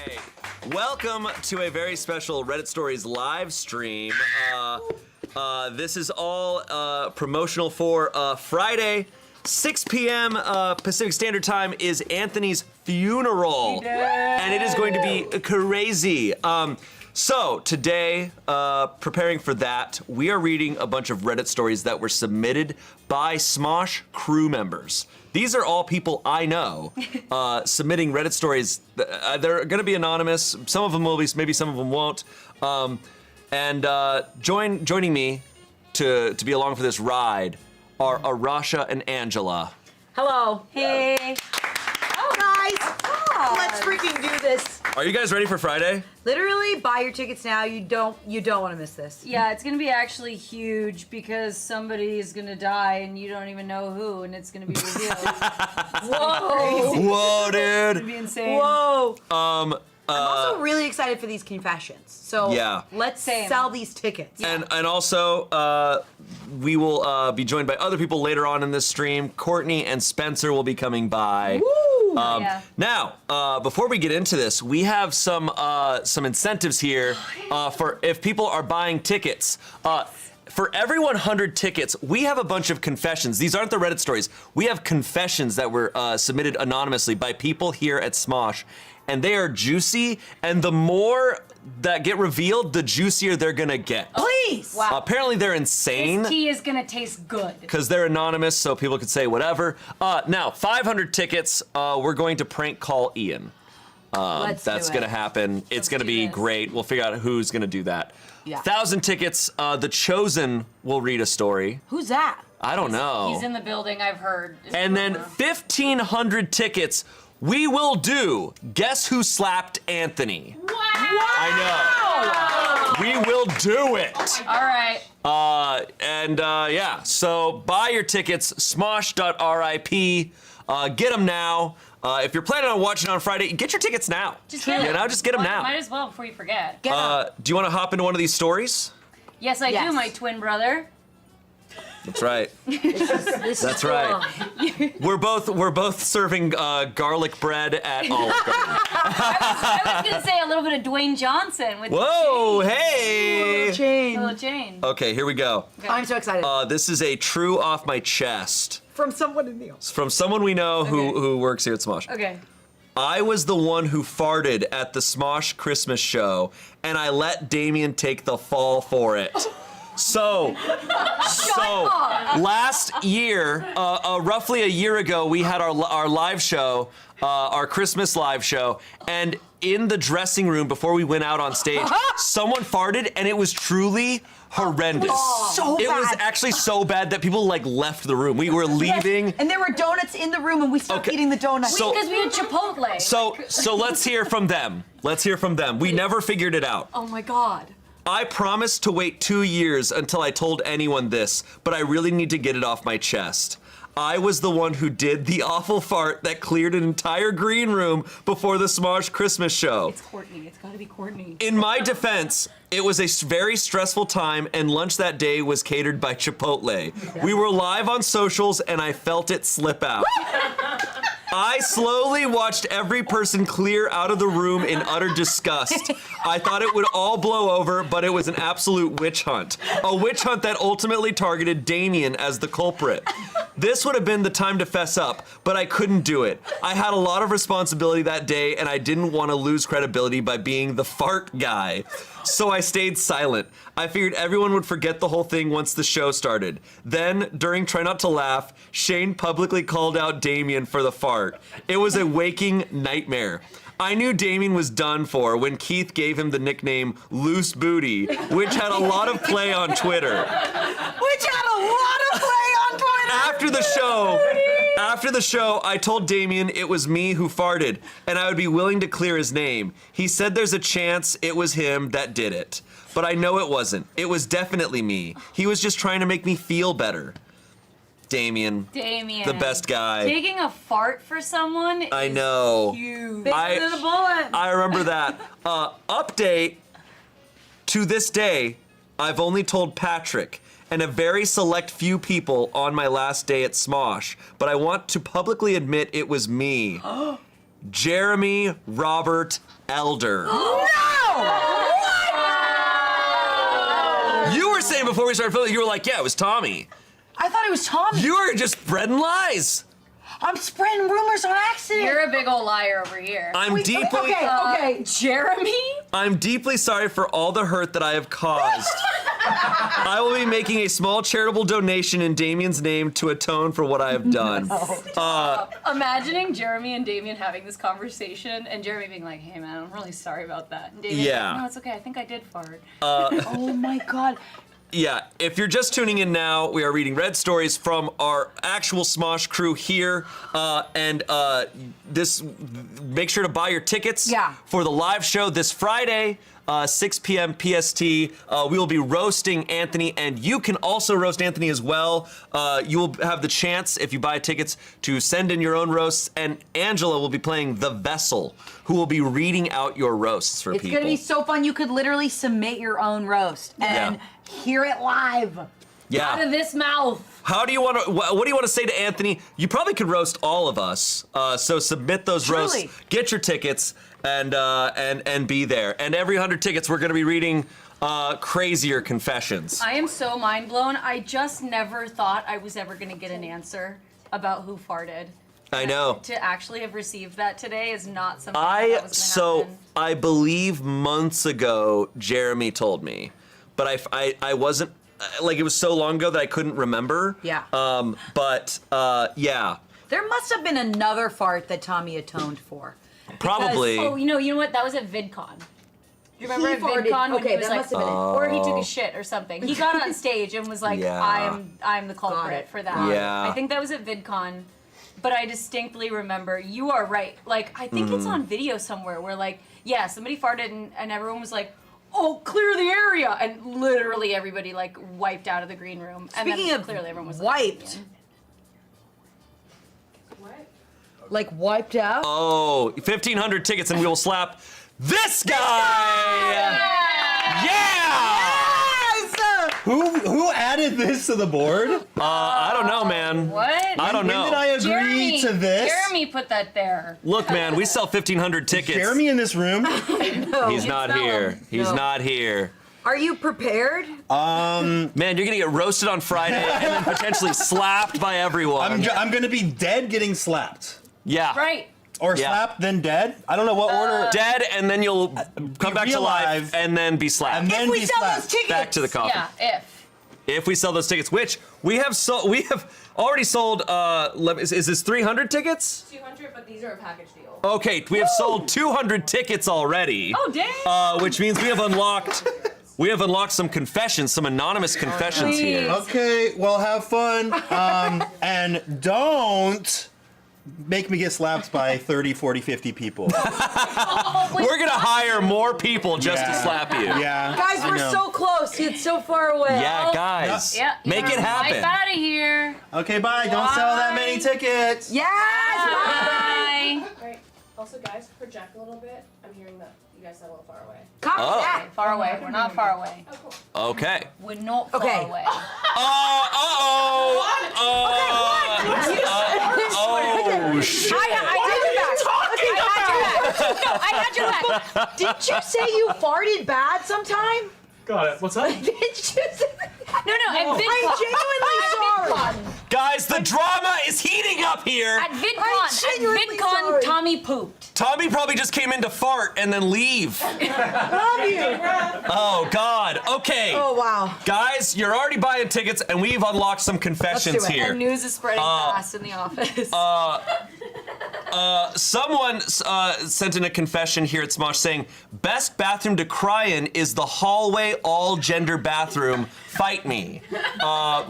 Okay, welcome to a very special Reddit Stories live stream. This is all promotional for Friday, 6 p.m. Pacific Standard Time is Anthony's funeral, and it is going to be crazy. So today, preparing for that, we are reading a bunch of Reddit stories that were submitted by Smosh crew members. These are all people I know submitting Reddit stories. They're going to be anonymous. Some of them will be, maybe some of them won't. Joining me to be along for this ride are Arasha and Angela. Hello. Hey. Oh, guys. Let's freaking do this. Are you guys ready for Friday? Literally, buy your tickets now. You don't want to miss this. Yeah, it's gonna be actually huge because somebody is gonna die and you don't even know who, and it's gonna be revealed. Whoa. Whoa, dude. It's gonna be insane. Whoa. I'm also really excited for these confessions. So Yeah. let's sell these tickets. And also, we will be joined by other people later on in this stream. Courtney and Spencer will be coming by. Woo! Yeah. Now, before we get into this, we have some incentives here for if people are buying tickets. For every 100 tickets, we have a bunch of confessions. These aren't the Reddit stories. We have confessions that were submitted anonymously by people here at Smosh, and they are juicy, and the more that get revealed, the juicier they're gonna get. Please. Wow. Apparently they're insane. This tea is gonna taste good. Because they're anonymous, so people could say whatever. Now, 500 tickets, we're going to prank call Ian. That's gonna happen. It's gonna be great. We'll figure out who's gonna do that. Yeah. 1,000 tickets, The Chosen will read a story. Who's that? I don't know. He's in the building, I've heard. And then 1,500 tickets, we will do Guess Who Slapped Anthony. Wow! I know. We will do it. All right. Yeah, so buy your tickets, smosh.rip. Get them now. If you're planning on watching on Friday, get your tickets now. Just get them. Just get them now. Might as well before you forget. Get 'em. Do you want to hop into one of these stories? Yes, I do, my twin brother. That's right. This That's is right. We're both serving garlic bread at Olive Garden. I was gonna say a little bit of Dwayne Johnson with Whoa, the hey! Chain. little chain. Okay, here we go. I'm so excited. This is a true off my chest. From someone in the It's from someone we know who works here at Smosh. Okay. I was the one who farted at the Smosh Christmas show, and I let Damien take the fall for it. So last year, roughly a year ago, we had our live show, our Christmas live show, and in the dressing room before we went out on stage, someone farted, and it was truly horrendous. So It was bad. actually so bad that people left the room. We were leaving. And there were donuts in the room, and we stopped eating the donuts. So- Because we had Chipotle. So let's hear from them. We never figured it out. Oh my God. I promised to wait 2 years until I told anyone this, but I really need to get it off my chest. I was the one who did the awful fart that cleared an entire green room before the Smosh Christmas show. It's Courtney. It's gotta be Courtney. In my defense, it was a very stressful time, and lunch that day was catered by Chipotle. We were live on socials, and I felt it slip out. I slowly watched every person clear out of the room in utter disgust. I thought it would all blow over, but it was an absolute witch hunt. A witch hunt that ultimately targeted Damien as the culprit. This would have been the time to fess up, but I couldn't do it. I had a lot of responsibility that day, and I didn't want to lose credibility by being the fart guy. So I stayed silent. I figured everyone would forget the whole thing once the show started. Then, during Try Not to Laugh, Shane publicly called out Damien for the fart. It was a waking nightmare. I knew Damien was done for when Keith gave him the nickname Loose Booty, which had a lot of play on Twitter. After the show, I told Damien it was me who farted, and I would be willing to clear his name. He said there's a chance it was him that did it. But I know it wasn't. It was definitely me. He was just trying to make me feel better. Damien. The best guy. Taking a fart for someone is I know. huge. Bigger than a bullet. I remember that. Update, to this day, I've only told Patrick and a very select few people on my last day at Smosh, but I want to publicly admit it was me. Jeremy Robert Elder. No! You were saying before we started filming, you were like, yeah, it was Tommy. I thought it was Tommy. You were just spreading lies. I'm spreading rumors on accident. You're a big old liar over here. I'm deeply Okay. Jeremy? I'm deeply sorry for all the hurt that I have caused. I will be making a small charitable donation in Damien's name to atone for what I have done. Imagining Jeremy and Damien having this conversation and Jeremy being like, hey man, I'm really sorry about that. And Damien's Yeah. like, no, it's okay, I think I did fart. Oh my God. Yeah, if you're just tuning in now, we are reading Red Stories from our actual Smosh crew here. Make sure to buy your tickets for the live show this Friday, 6 p.m. PST. We will be roasting Anthony, and you can also roast Anthony as well. You will have the chance, if you buy tickets, to send in your own roasts, and Angela will be playing The Vessel, who will be reading out your roasts for people. It's gonna be so fun. You could literally submit your own roast and hear it live. Yeah. Out of this mouth. How do you want to? What do you want to say to Anthony? You probably could roast all of us. So submit those roasts, get your tickets, and be there. And every 100 tickets, we're going to be reading crazier confessions. I am so mind blown. I just never thought I was ever gonna get an answer about who farted. I know. To actually have received that today is not something that was gonna happen. I believe months ago Jeremy told me, but I wasn't. Like, it was so long ago that I couldn't remember. Yeah. Yeah. There must have been another fart that Tommy atoned for. Probably. Oh, you know what? That was at VidCon. Do you remember at farted. VidCon when Okay, he was that like, must have been it. or he took a shit or something. He got on stage and was like, Yeah. I'm the culprit for that. Yeah. I think that was at VidCon, but I distinctly remember, you are right. Like, I think it's on video somewhere where, like, yeah, somebody farted and everyone was like, oh, clear the area, and literally everybody like wiped out of the green room. Speaking and then of clearly everyone was wiped, like, like wiped out. Oh, 1,500 tickets, and we will slap this guy. Yeah. Who added this to the board? I don't know, man. What? I don't When know. did I agree Jeremy, to this? Jeremy put that there. Look, man, we sell 1,500 tickets. Jeremy in this room? He's not here. He's not here. Are you prepared? Man, you're gonna get roasted on Friday and then potentially slapped by everyone. I'm gonna be dead getting slapped. Yeah. Right. Or Yeah. slapped, then dead? I don't know what order. Dead, and then you'll come back to life, alive. and then be slapped. And then If we be sell slapped. those tickets. Back to the coffin. Yeah, If we sell those tickets, which we have already sold. Is this 300 tickets? 200, but these are a package deal. Okay, we have sold 200 tickets already. Oh, dang. Which means we have unlocked. We have unlocked some confessions, some anonymous confessions here. Okay, well, have fun. And don't make me get slapped by 30, 40, 50 people. We're gonna hire more people just to slap you. Yeah. Guys, I we're know. so close. It's so far away. Yeah, guys. Yeah. Make it happen. Wipe out of here. Okay, bye. Don't sell that many tickets. Yes. Bye. Alright, also guys, project a little bit. I'm hearing that you guys sound a little far away. Copy Oh. that. Far away. We're not far away. Oh, cool. Okay. We're not far Okay. away. Oh shit. I had your back. Didn't you say you farted bad sometime? Got it. What's that? Didn't you say? No, at VidCon. I'm genuinely sorry. Guys, the drama is heating up here. At I'm VidCon, genuinely sorry. Tommy pooped. Tommy probably just came in to fart and then leave. Love you. Oh God. Okay. Oh wow. Guys, you're already buying tickets, and we've unlocked some confessions Let's do it. here. And news is spreading fast in the office. Someone sent in a confession here at Smosh saying, best bathroom to cry in is the hallway all-gender bathroom. Fight me.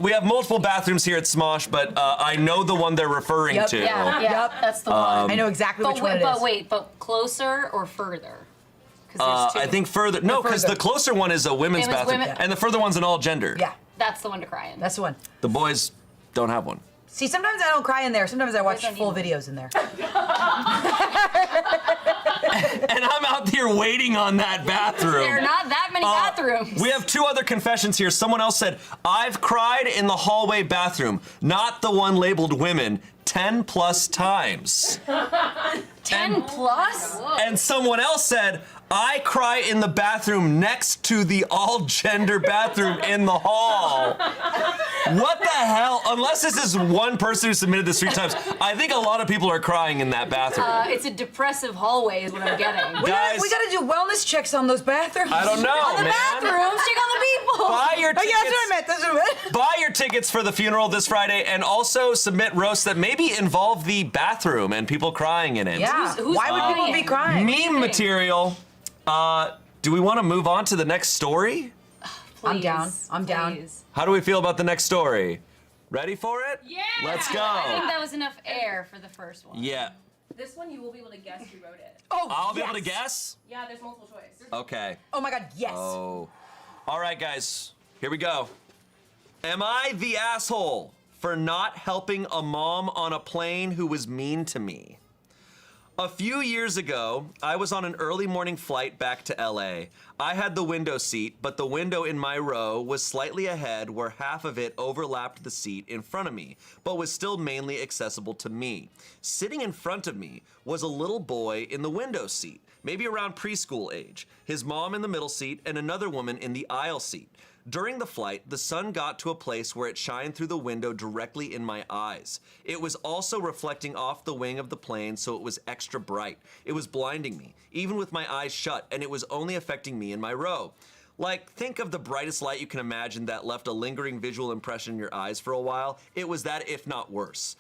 We have multiple bathrooms here at Smosh, but I know the one they're referring Yep. to. yeah, Yep. that's the one. I know exactly which one it is. But wait, closer or further? 'Cause there's two. I think further. No, because further. the closer one is a women's Women's bathroom, women- and the further one's an all-gender. Yeah, That's the one to cry in. that's the one. The boys don't have one. See, sometimes I don't cry in there. Sometimes I watch don't full need videos in there. And I'm out here waiting on that bathroom. There are not that many bathrooms. We have 2 other confessions here. Someone else said, I've cried in the hallway bathroom, not the one labeled women, 10 plus times. 10 plus? And someone else said, I cry in the bathroom next to the all-gender bathroom in the hall. What the hell? Unless this is one person who submitted this 3 times, I think a lot of people are crying in that bathroom. It's a depressive hallway is what I'm getting. Guys, We gotta do wellness checks on those bathrooms. I don't know, On the man. bathrooms, check on the people. Buy your tickets. Yeah, that's what I meant. That's what I meant. Buy your tickets for the funeral this Friday, and also submit roasts that maybe involve the bathroom and people crying in it. Yeah. Who's Why would people be crying? Meme material. Do we want to move on to the next story? I'm down. I'm down. Please. How do we feel about the next story? Ready for it? Yeah. Let's I think go. that was enough air for the first one. Yeah. This one you will be able to guess who wrote it. Oh, I'll be able to guess? Yeah, there's multiple choice. Okay. Oh my God, yes. Oh. All right, guys. Here we go. Am I the asshole for not helping a mom on a plane who was mean to me? A few years ago, I was on an early morning flight back to LA. I had the window seat, but the window in my row was slightly ahead where half of it overlapped the seat in front of me, but was still mainly accessible to me. Sitting in front of me was a little boy in the window seat, maybe around preschool age, his mom in the middle seat, and another woman in the aisle seat. During the flight, the sun got to a place where it shined through the window directly in my eyes. It was also reflecting off the wing of the plane, so it was extra bright. It was blinding me, even with my eyes shut, and it was only affecting me in my row. Like, think of the brightest light you can imagine that left a lingering visual impression in your eyes for a while. It was that, if not worse.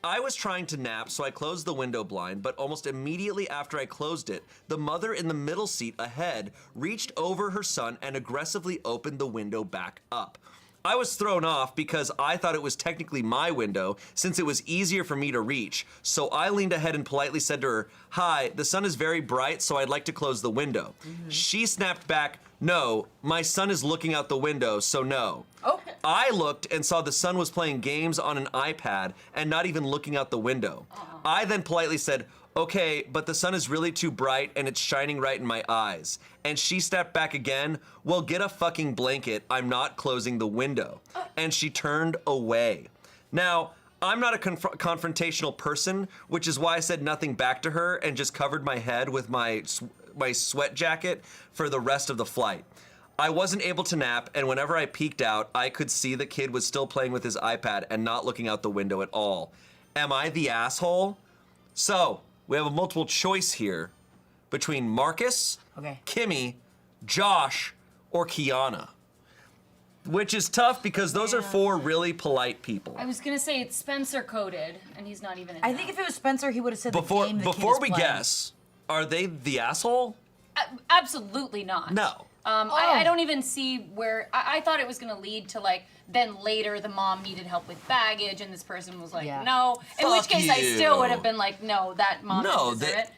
I was trying to nap, so I closed the window blind, but almost immediately after I closed it, the mother in the middle seat ahead reached over her son and aggressively opened the window back up. I was thrown off because I thought it was technically my window since it was easier for me to reach, so I leaned ahead and politely said to her, "Hi, the sun is very bright, so I'd like to close the window." She snapped back, "No, my son is looking out the window, so no." Oh. I looked and saw the son was playing games on an iPad and not even looking out the window. I then politely said, "Okay, but the sun is really too bright and it's shining right in my eyes." And she stepped back again, "Well, get a fucking blanket, I'm not closing the window." And she turned away. Now, I'm not a confrontational person, which is why I said nothing back to her and just covered my head with my sweat jacket for the rest of the flight. I wasn't able to nap, and whenever I peeked out, I could see the kid was still playing with his iPad and not looking out the window at all. Am I the asshole? So, we have a multiple choice here between Marcus, Okay. Kimmy, Josh, or Kiana. Which is tough because those are 4 really polite people. I was gonna say it's Spencer coded, and he's not even in I think if it was Spencer, he would have said the game the kid Before is we playing. guess, are they the asshole? Absolutely not. No. I don't even see where I thought it was gonna lead to like then later the mom needed help with baggage and this person was like Yeah. no. In which Fuck case I still would you. have been like no, that mom No, didn't deserve they- it.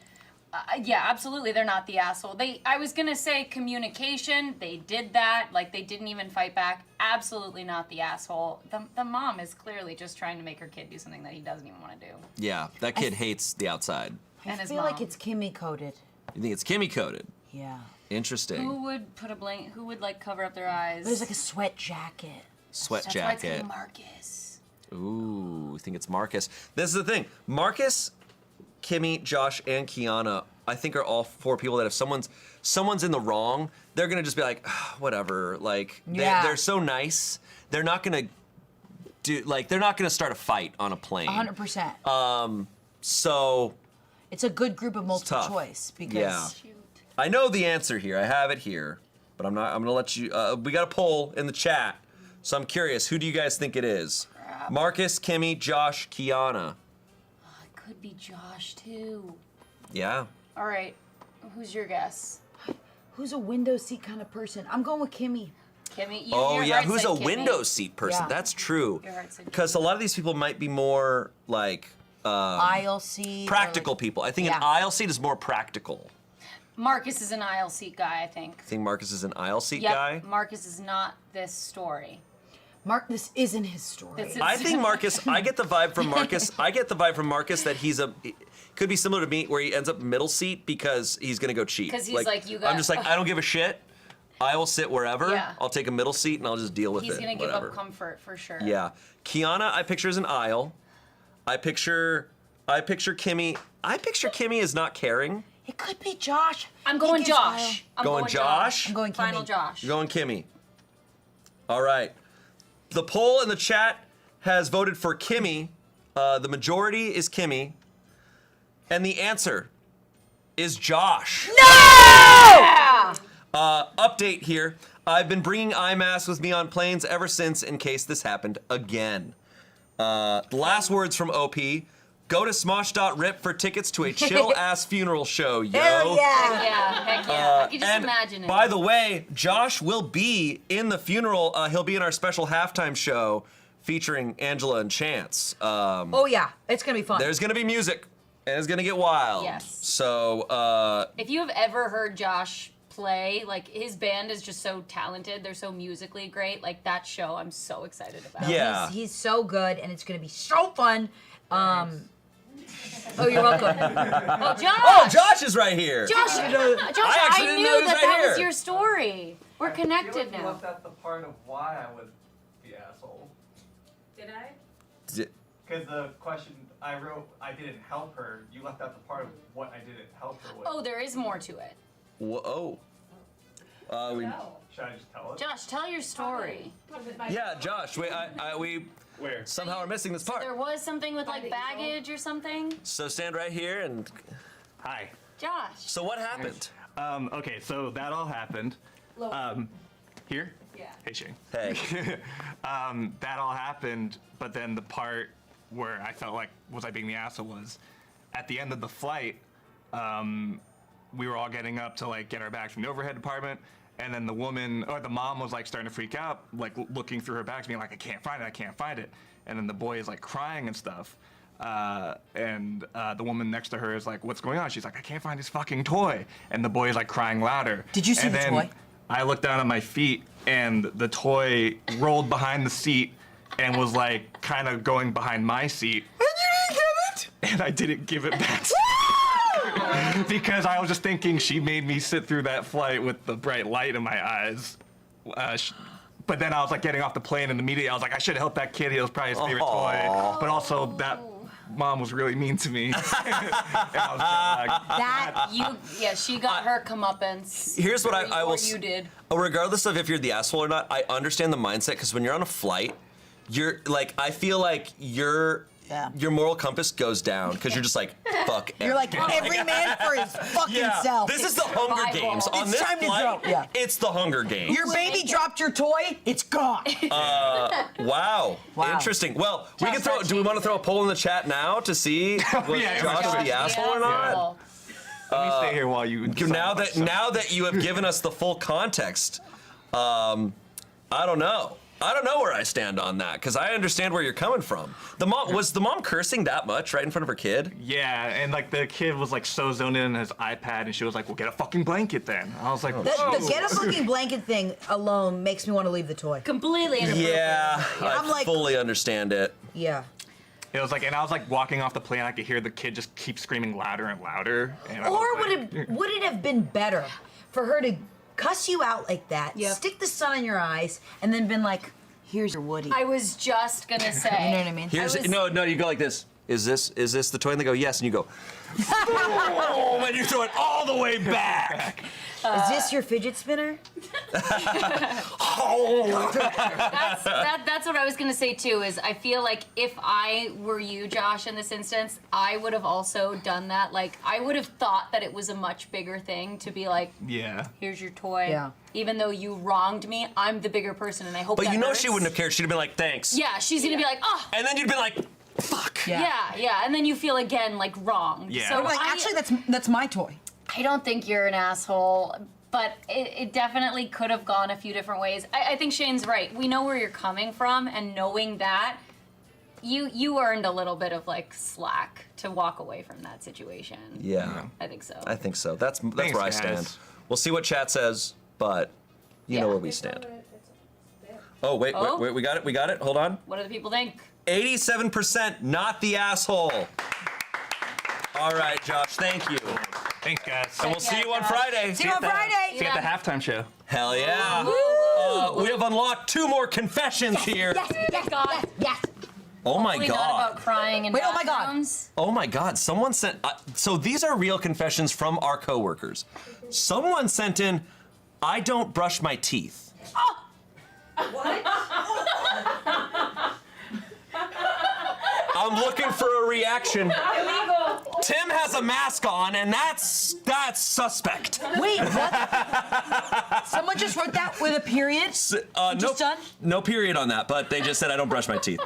Yeah, absolutely, they're not the asshole. I was gonna say communication. They did that. Like they didn't even fight back. Absolutely not the asshole. The mom is clearly just trying to make her kid do something that he doesn't even want to do. Yeah, that kid hates the outside. I And his feel mom. like it's Kimmy coded. You think it's Kimmy coded? Yeah. Interesting. Who would put a blanket? Who would like cover up their eyes? There's like a sweat jacket. Sweat That's why it's gonna jacket. be Marcus. Ooh, I think it's Marcus. This is the thing. Marcus, Kimmy, Josh, and Kiana, I think are all 4 people that if someone's in the wrong, they're gonna just be like, "Ah, whatever. Like Yeah. they're so nice. They're not gonna they're not gonna start a fight on a plane. 100%. So It's a good group of multiple tough. choice because Yeah. Shoot. I know the answer here. I have it here, but I'm gonna let you. We got a poll in the chat, so I'm curious. Who do you guys think it is? Marcus, Kimmy, Josh, Kiana. It could be Josh too. Yeah. All right, who's your guess? who's a window seat kind of person? I'm going with Kimmy. Kimmy. Oh your yeah, heart who's said a Kimmy. window seat person? Yeah. That's true. Your heart said Because a lot of these people might be more like Aisle seat. or practical like- people. I think an Yeah. aisle seat is more practical. Marcus is an aisle seat guy, I think. I think Marcus is an aisle seat Yep, guy. Marcus is not this story. Mark, this isn't his story. This is- I think Marcus. I get the vibe from Marcus. I get the vibe from Marcus that could be similar to me, where he ends up middle seat because he's gonna go cheap. 'Cause he's like, you I'm got- just like, I don't give a shit. I will sit wherever. Yeah. I'll take a middle seat and I'll just deal with He's it. gonna give whatever. up comfort for sure. Yeah. Kiana, I picture as an aisle. I picture Kimmy. I picture Kimmy as not caring. It could be Josh. I'm going He gives Josh. I'm Going Josh? I'm going Kimmy. Final Josh. You're going Kimmy. All right. The poll in the chat has voted for Kimmy. The majority is Kimmy. And the answer is Josh. Yeah! Update here. I've been bringing eye masks with me on planes ever since in case this happened again. The last words from OP. Go to smosh.rip for tickets to a chill-ass funeral show, yo. Hell yeah. Yeah, heck yeah. I can just And imagine it. by the way, Josh will be in the funeral. He'll be in our special halftime show featuring Angela and Chance. Oh yeah, it's gonna be fun. There's gonna be music, and it's gonna get wild. Yes. So, If you have ever heard Josh play, like his band is just so talented. They're so musically great. Like that show, I'm so excited about. yeah. He's so good, and it's gonna be so fun. Oh, you're welcome. Oh, Josh! Oh, Josh is right here. Josh, actually I didn't knew know he was that right that was here. your story. We're connected You now. left out the part of why I was the asshole. Did I? Because the question I wrote, I didn't help her. You left out the part of what I didn't help her with. Oh, there is more to it. Whoa. We, No. Should I just tell it? Josh, tell your story. yeah, Josh. We Where? somehow are missing this part. There was something with like baggage or something. So stand right here and. Hi. Josh. So what happened? Okay, so that all happened. Here? Yeah. Hey, Shane. Hey. That all happened, but then the part where I felt like was I being the asshole was at the end of the flight. We were all getting up to like get our bags from the overhead department, and then the woman or the mom was like starting to freak out, like looking through her bags, being like, I can't find it. And then the boy is like crying and stuff. And the woman next to her is like, what's going on? She's like, I can't find his fucking toy. And the boy is like crying louder. Did you see and the then toy? I looked down at my feet, and the toy rolled behind the seat and was like kind of going behind my seat. And you didn't give it? And I didn't give it back to her. Because I was just thinking she made me sit through that flight with the bright light in my eyes. But then I was like getting off the plane, and immediately I was like, I should have helped that kid. It was probably his favorite toy. But also that mom was really mean to me. And I was just like, She got her comeuppance. Here's what I will. You did. Regardless of if you're the asshole or not, I understand the mindset because when you're on a flight, you're like, I feel like your moral compass goes down because you're just like, fuck. You're like every man for his fucking self. This is the Hunger Survival. Games. On It's this time to flight, go. Yeah. it's the Hunger Games. Your baby dropped your toy. It's gone. Wow. Interesting. Well, we can throw. Do we want to throw a poll in the chat now to see was Yeah, Josh Josh the asshole or not? let me stay here while you. Now that you have given us the full context, I don't know. I don't know where I stand on that because I understand where you're coming from. Was the mom cursing that much right in front of her kid? Yeah, and like the kid was like so zoned in on his iPad, and she was like, "Well, get a fucking blanket then." I was like, The get a fucking blanket thing alone makes me want to leave the toy. Completely inappropriate. Yeah, I'm I like- fully understand it. Yeah. It was like, and I was like walking off the plane, I could hear the kid just keep screaming louder and louder. And I was Or like, would it have been better for her to cuss you out like that, Yep. stick the sun in your eyes, and then been like, "Here's your Woody." I was just gonna say. You know what I mean? was- You go like this. Is this the toy? And they go yes, and you go, boom, and you throw it all the way back. Is this your fidget spinner? That's what I was gonna say too. Is I feel like if I were you, Josh, in this instance, I would have also done that. Like I would have thought that it was a much bigger thing to be like, yeah. here's your toy. Yeah. Even though you wronged me, I'm the bigger person, and I hope. But that you know hurts. she wouldn't have cared. She'd have been like, thanks. Yeah, she's gonna be like, oh. And then you'd be like, fuck. Yeah, and then you feel again like wronged. Yeah. So Or Like, actually, that's my toy. I don't think you're an asshole, but it definitely could have gone a few different ways. I think Shane's right. We know where you're coming from, and knowing that, you earned a little bit of like slack to walk away from that situation. Yeah. I think so. I think so. That's Thanks, where I guys. stand. We'll see what chat says, but you know Yeah. where we stand. Oh, wait, we got it. Hold on. What do the people think? 87% not the asshole. All right, Josh, thank you. Thanks, guys. And we'll see you on Friday. See you on Friday. See you at the halftime show. Hell yeah. We have unlocked 2 more confessions here. Yes. Oh my Hopefully not god. about crying in Wait, oh my God. bathrooms. Oh my god. Someone sent. So these are real confessions from our coworkers. Someone sent in, I don't brush my teeth. I'm looking for a reaction. Tim has a mask on, and that's suspect. Wait, what? Someone just wrote that with a period? No, done? no period on that, but they just said I don't brush my teeth.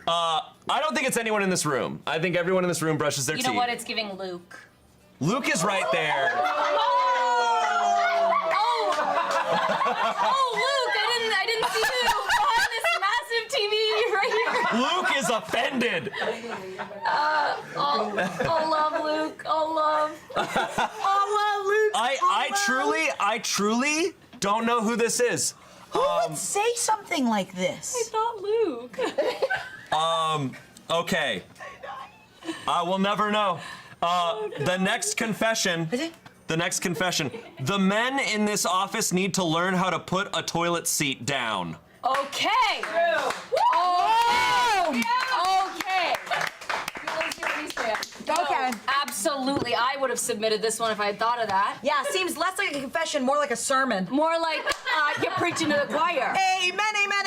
I don't think it's anyone in this room. I think everyone in this room brushes their You teeth. know what? It's giving Luke. Luke is right there. Oh, Luke! I didn't see you behind this massive TV right here. Luke is offended. Oh, love, Luke. Oh, love. I truly don't know who this is. Who would say something like this? Not Luke. Okay. I will never know. The next confession. Is it? The next confession. The men in this office need to learn how to put a toilet seat down. Okay. Okay. Okay. Absolutely. I would have submitted this one if I had thought of that. Yeah, seems less like a confession, more like a sermon. More like you're preaching to the choir. Amen, amen,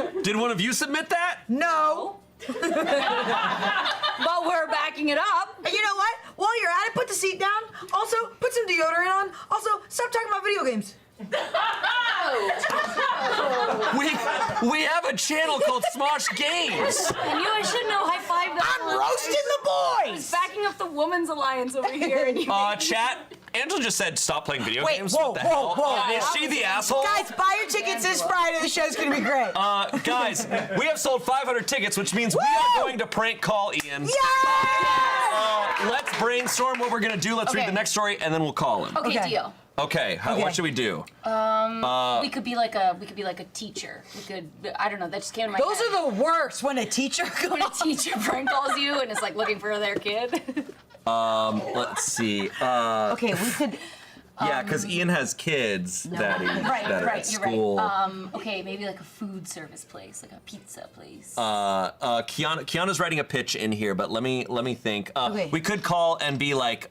amen. Did one of you submit that? No. But we're backing it up. And you know what? While you're at it, put the seat down. Also, put some deodorant on. Also, stop talking about video games. We have a channel called Smosh Games. And you I should know. High five. I'm roasting the boys. Backing up the Women's Alliance over here. And you Chat. Angela just said stop playing video Wait, games. whoa, What the hell? whoa. Is she the asshole? Guys, buy your tickets this Friday. The show's gonna be great. Guys, we have sold 500 tickets, which means we are going to prank call Ian. Yeah! Let's brainstorm what we're gonna do. Let's read Okay. the next story, and then we'll call him. Okay, Okay. deal. Okay. What should we do? We could be like a teacher. We could. I don't know. That just came to my Those head. are the worst when a teacher When a teacher prank calls you and is like looking for their kid. Let's see. Okay, we could. Yeah, because Ian has kids that are Right, at you're school. right. Okay, maybe like a food service place, like a pizza place. Kiana's writing a pitch in here, but let me think. Okay. We could call and be like,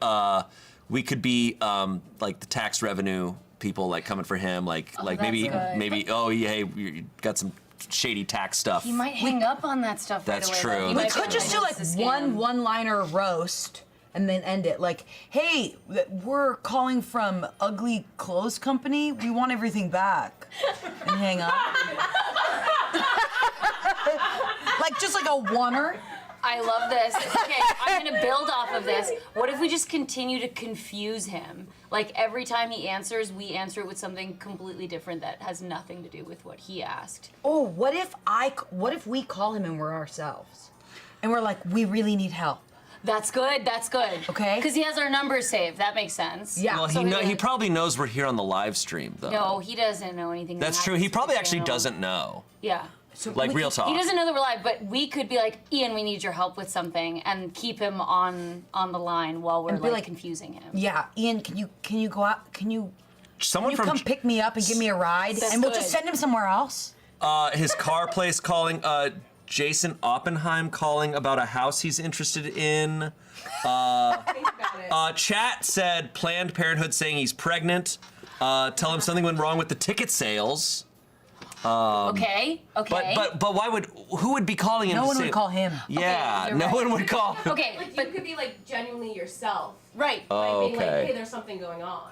we could be like the tax revenue people, like coming for him, like maybe good. maybe. Oh yeah, hey, you got some shady tax stuff. He might hang up on that stuff That's right away. true. though. He We We might could be just do like it's a scam. one-liner roast and then end it. Like, hey, we're calling from Ugly Clothes Company. We want everything back. And hang up. Like just like a oneer. I love this. Okay, I'm gonna build off of this. What if we just continue to confuse him? Like every time he answers, we answer it with something completely different that has nothing to do with what he asked. Oh, what if we call him and we're ourselves? And we're like, we really need help. That's good. That's good. Okay. Because he has our numbers saved. That makes sense. Yeah. Well, So he like- probably knows we're here on the live stream, though. No, he doesn't know anything. that That's true. happens He to probably the actually channel. doesn't know. Yeah. Like real talk. He doesn't know that we're live, but we could be like, Ian, we need your help with something, and keep him on the line while we're And be like like- confusing him. Yeah, Ian, can you go out? Can you Someone from come pick me up and give me a ride? That's And we'll good. just send him somewhere else. his car place calling. Jason Oppenheim calling about a house he's interested in. Think about it. Chat said Planned Parenthood saying he's pregnant. Tell him something went wrong with the ticket sales. Okay. But who would be calling him? No to one say, would call him. Yeah, you're no right. one would call him. Okay, Like, but you could be like genuinely yourself. right. Oh, Like being like, okay. hey, there's something going on.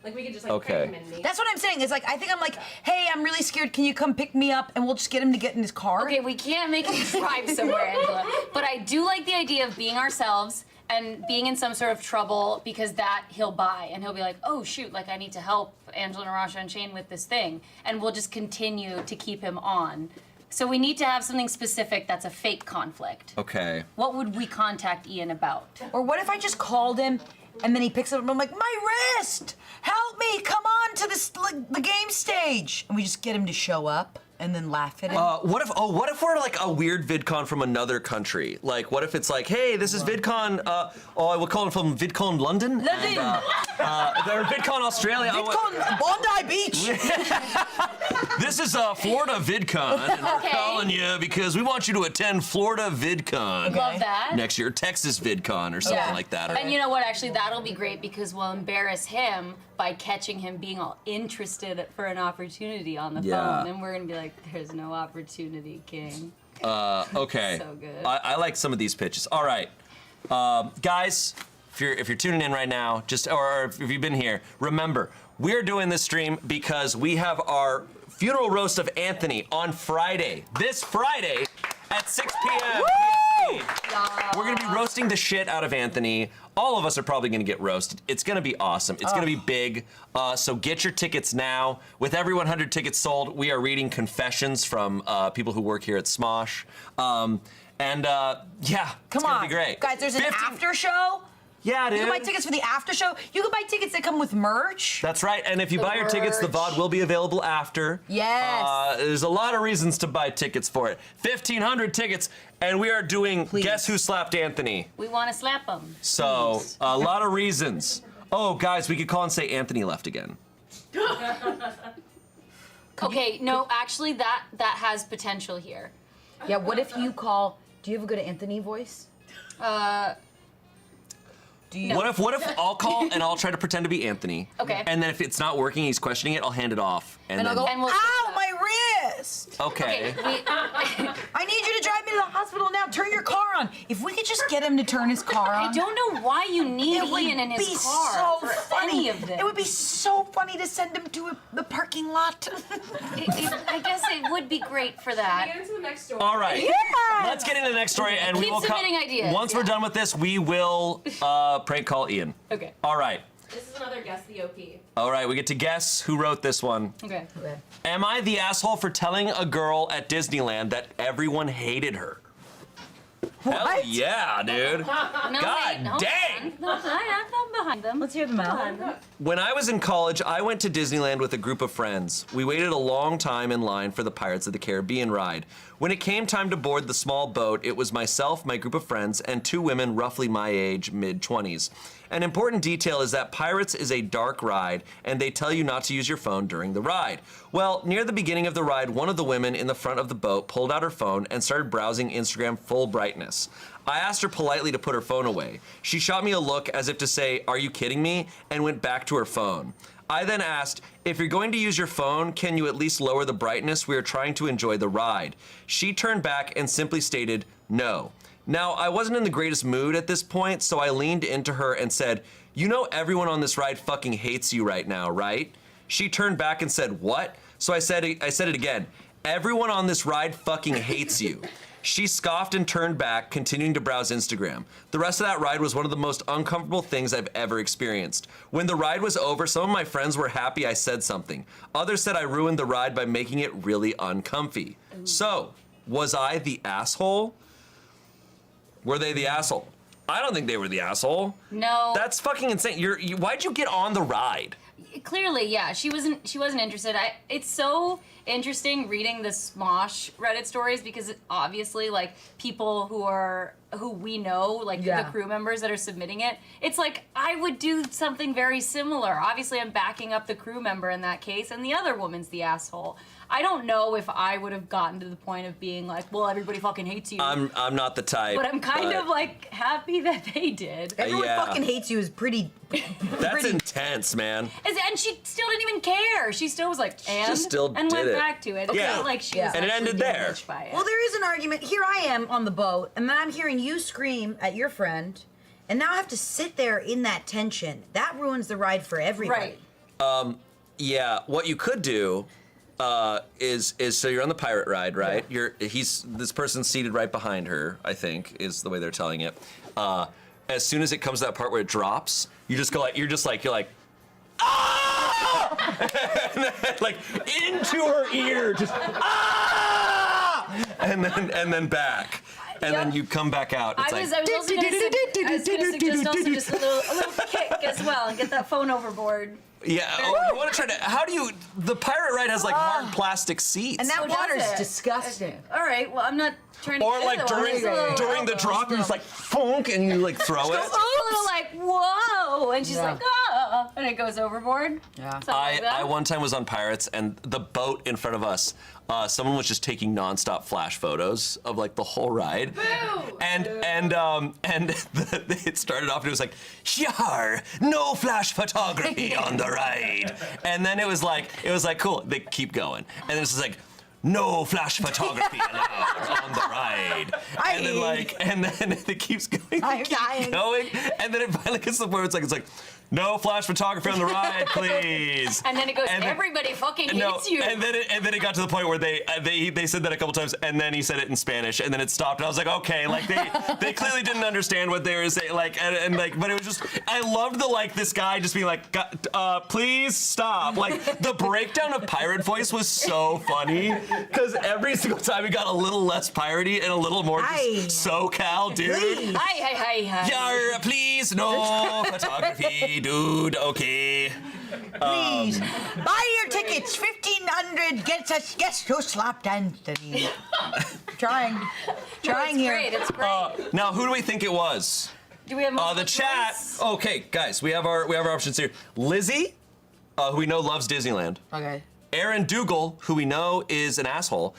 Like we could just like Okay. prank him and maybe. That's what I'm saying. It's like I think I'm like, hey, I'm really scared. Can you come pick me up? And we'll just get him to get in his car. Okay, we can't make him drive somewhere, Angela. But I do like the idea of being ourselves and being in some sort of trouble because that he'll buy and he'll be like, oh shoot, like I need to help Angela, Narasha, and Shane with this thing, and we'll just continue to keep him on. So we need to have something specific that's a fake conflict. Okay. What would we contact Ian about? Or what if I just called him and then he picks it up and I'm like, my wrist! Help me! Come on to the game stage! And we just get him to show up. and then laugh at it. What if we're like a weird VidCon from another country? Like, what if it's like, hey, this is VidCon, I would call it from VidCon London. London! Or VidCon Australia. VidCon Bondi Beach! This is Florida VidCon, and we're Okay. calling you because we want you to attend Florida VidCon. Love that. Next year, Texas VidCon or something like that. Or, And you know what? Actually, that'll be great because we'll embarrass him by catching him being all interested for an opportunity on the Yeah. phone. And we're going to be like, there's no opportunity, King. okay. So good. I like some of these pitches. All right, guys, if you're tuning in right now, or if you've been here, remember we're doing this stream because we have our funeral roast of Anthony on Friday. This Friday at 6 p.m. PST. We're gonna be roasting the shit out of Anthony. All of us are probably gonna get roasted. It's gonna be awesome. It's gonna be big. So get your tickets now. With every 100 tickets sold, we are reading confessions from people who work here at Smosh. Yeah, Come it's on. gonna be great. Guys, there's an 50 after show. Yeah, dude. You can buy tickets for the after show. You can buy tickets that come with merch. That's right. And if you buy your tickets, the VOD will be available after. Yes. There's a lot of reasons to buy tickets for it. 1,500 tickets, and we are doing Guess Who Slapped Anthony. We want to slap him. So, a lot of reasons. Oh, guys, we could call and say Anthony left again. Okay, no, actually, that has potential here. Yeah, what if you call, do you have a good Anthony voice? Do you? What if I'll call and I'll try to pretend to be Anthony. Okay. And then if it's not working, he's questioning it, I'll hand it off. And then, I'll go, And we'll- ow, my wrist! okay. I need you to drive me to the hospital now. Turn your car on. If we could just get him to turn his car on. I don't know why you need It would Ian in his be car so for funny. any of this. It would be so funny to send him to the parking lot. I guess it would be great for Get that. into the next story. All right. Yeah. Let's get into the next story, and we Keep will submitting ideas, Once we're yeah. done with this, we will prank call Ian. Okay. All right. This is another Guess the OP. All right, we get to guess who wrote this one. Okay. Am I the asshole for telling a girl at Disneyland that everyone hated her? Hell What? yeah, dude. No, God wait, no, dang. I'm behind them. Let's hear them out. When I was in college, I went to Disneyland with a group of friends. We waited a long time in line for the Pirates of the Caribbean ride. When it came time to board the small boat, it was myself, my group of friends, and two women roughly my age, mid-20s. An important detail is that Pirates is a dark ride, and they tell you not to use your phone during the ride. Well, near the beginning of the ride, one of the women in the front of the boat pulled out her phone and started browsing Instagram full brightness. I asked her politely to put her phone away. She shot me a look as if to say, "Are you kidding me?" and went back to her phone. I then asked, "If you're going to use your phone, can you at least lower the brightness? We are trying to enjoy the ride." She turned back and simply stated, "No." Now, I wasn't in the greatest mood at this point, so I leaned into her and said, "You know everyone on this ride fucking hates you right now, right?" She turned back and said, "What?" So I said it again. "Everyone on this ride fucking hates you." She scoffed and turned back, continuing to browse Instagram. The rest of that ride was one of the most uncomfortable things I've ever experienced. When the ride was over, some of my friends were happy I said something. Others said I ruined the ride by making it really uncomfy. So, was I the asshole? Were they the asshole? I don't think they were the asshole. No. That's fucking insane. Why'd you get on the ride? Clearly, yeah, she wasn't interested. It's so interesting reading the Smosh Reddit stories because obviously, like, people who we know, like Yeah. the crew members that are submitting it, it's like I would do something very similar. Obviously, I'm backing up the crew member in that case, and the other woman's the asshole. I don't know if I would have gotten to the point of being like, well, everybody fucking hates you. I'm not the type. but I'm kind of like happy that they did. Everyone Yeah. fucking hates you is pretty. That's intense, man. And she still didn't even care. She still was like, and still and did went it. back to it. It Yeah. felt like she Yeah. was And it actually ended there. damaged by it. Well, there is an argument. Here I am on the boat, and then I'm hearing you scream at your friend, and now I have to sit there in that tension. That ruins the ride for everybody. Right. Yeah, what you could do is so you're on the pirate ride, right? This person's seated right behind her, I think, is the way they're telling it. As soon as it comes to that part where it drops, you just go like you're like ah! And then, like into her ear, just ah! And then back. and then you come back out. It's I was also going to suggest also just a little kick as well and get that phone overboard. yeah. Oh, you want to try to? How do you? The pirate ride has like hard plastic seats. And that Oh, does water's it? disgusting. All right, well, I'm not trying to or get like it, during the drop, you just like funk and you like throw it. a little like, whoa, and she's like, oh, and it goes overboard. Yeah. Something like that. I one time was on Pirates, and the boat in front of us, someone was just taking nonstop flash photos of like the whole ride. And it started off and it was like, "Yar, no flash photography on the ride." And then it was like cool. They keep going, and then it's just like, "No flash photography allowed on the ride." And then it keeps going, going, and then it finally gets to the point where it's like, "No flash photography on the ride, please." And then it goes, And then- everybody fucking No, hates you. and then it got to the point where they said that a couple times, and then he said it in Spanish, and then it stopped. And I was like, okay, like they clearly didn't understand what they were saying, like, and like, but it was just, I loved this guy just being like, please stop. Like the breakdown of pirate voice was so funny because every single time he got a little less piratey and a little more just SoCal, dude. Hi. Yar, please, no photography, dude. Okay. Please, buy your tickets. 1,500 gets us to slap dancing. Trying here. Great, it's great. Now, who do we think it was? Do we have multiple The chat. choice? Okay, guys, we have our options here. Lizzie, who we know loves Disneyland. Okay. Aaron Dougal, who we know is an asshole.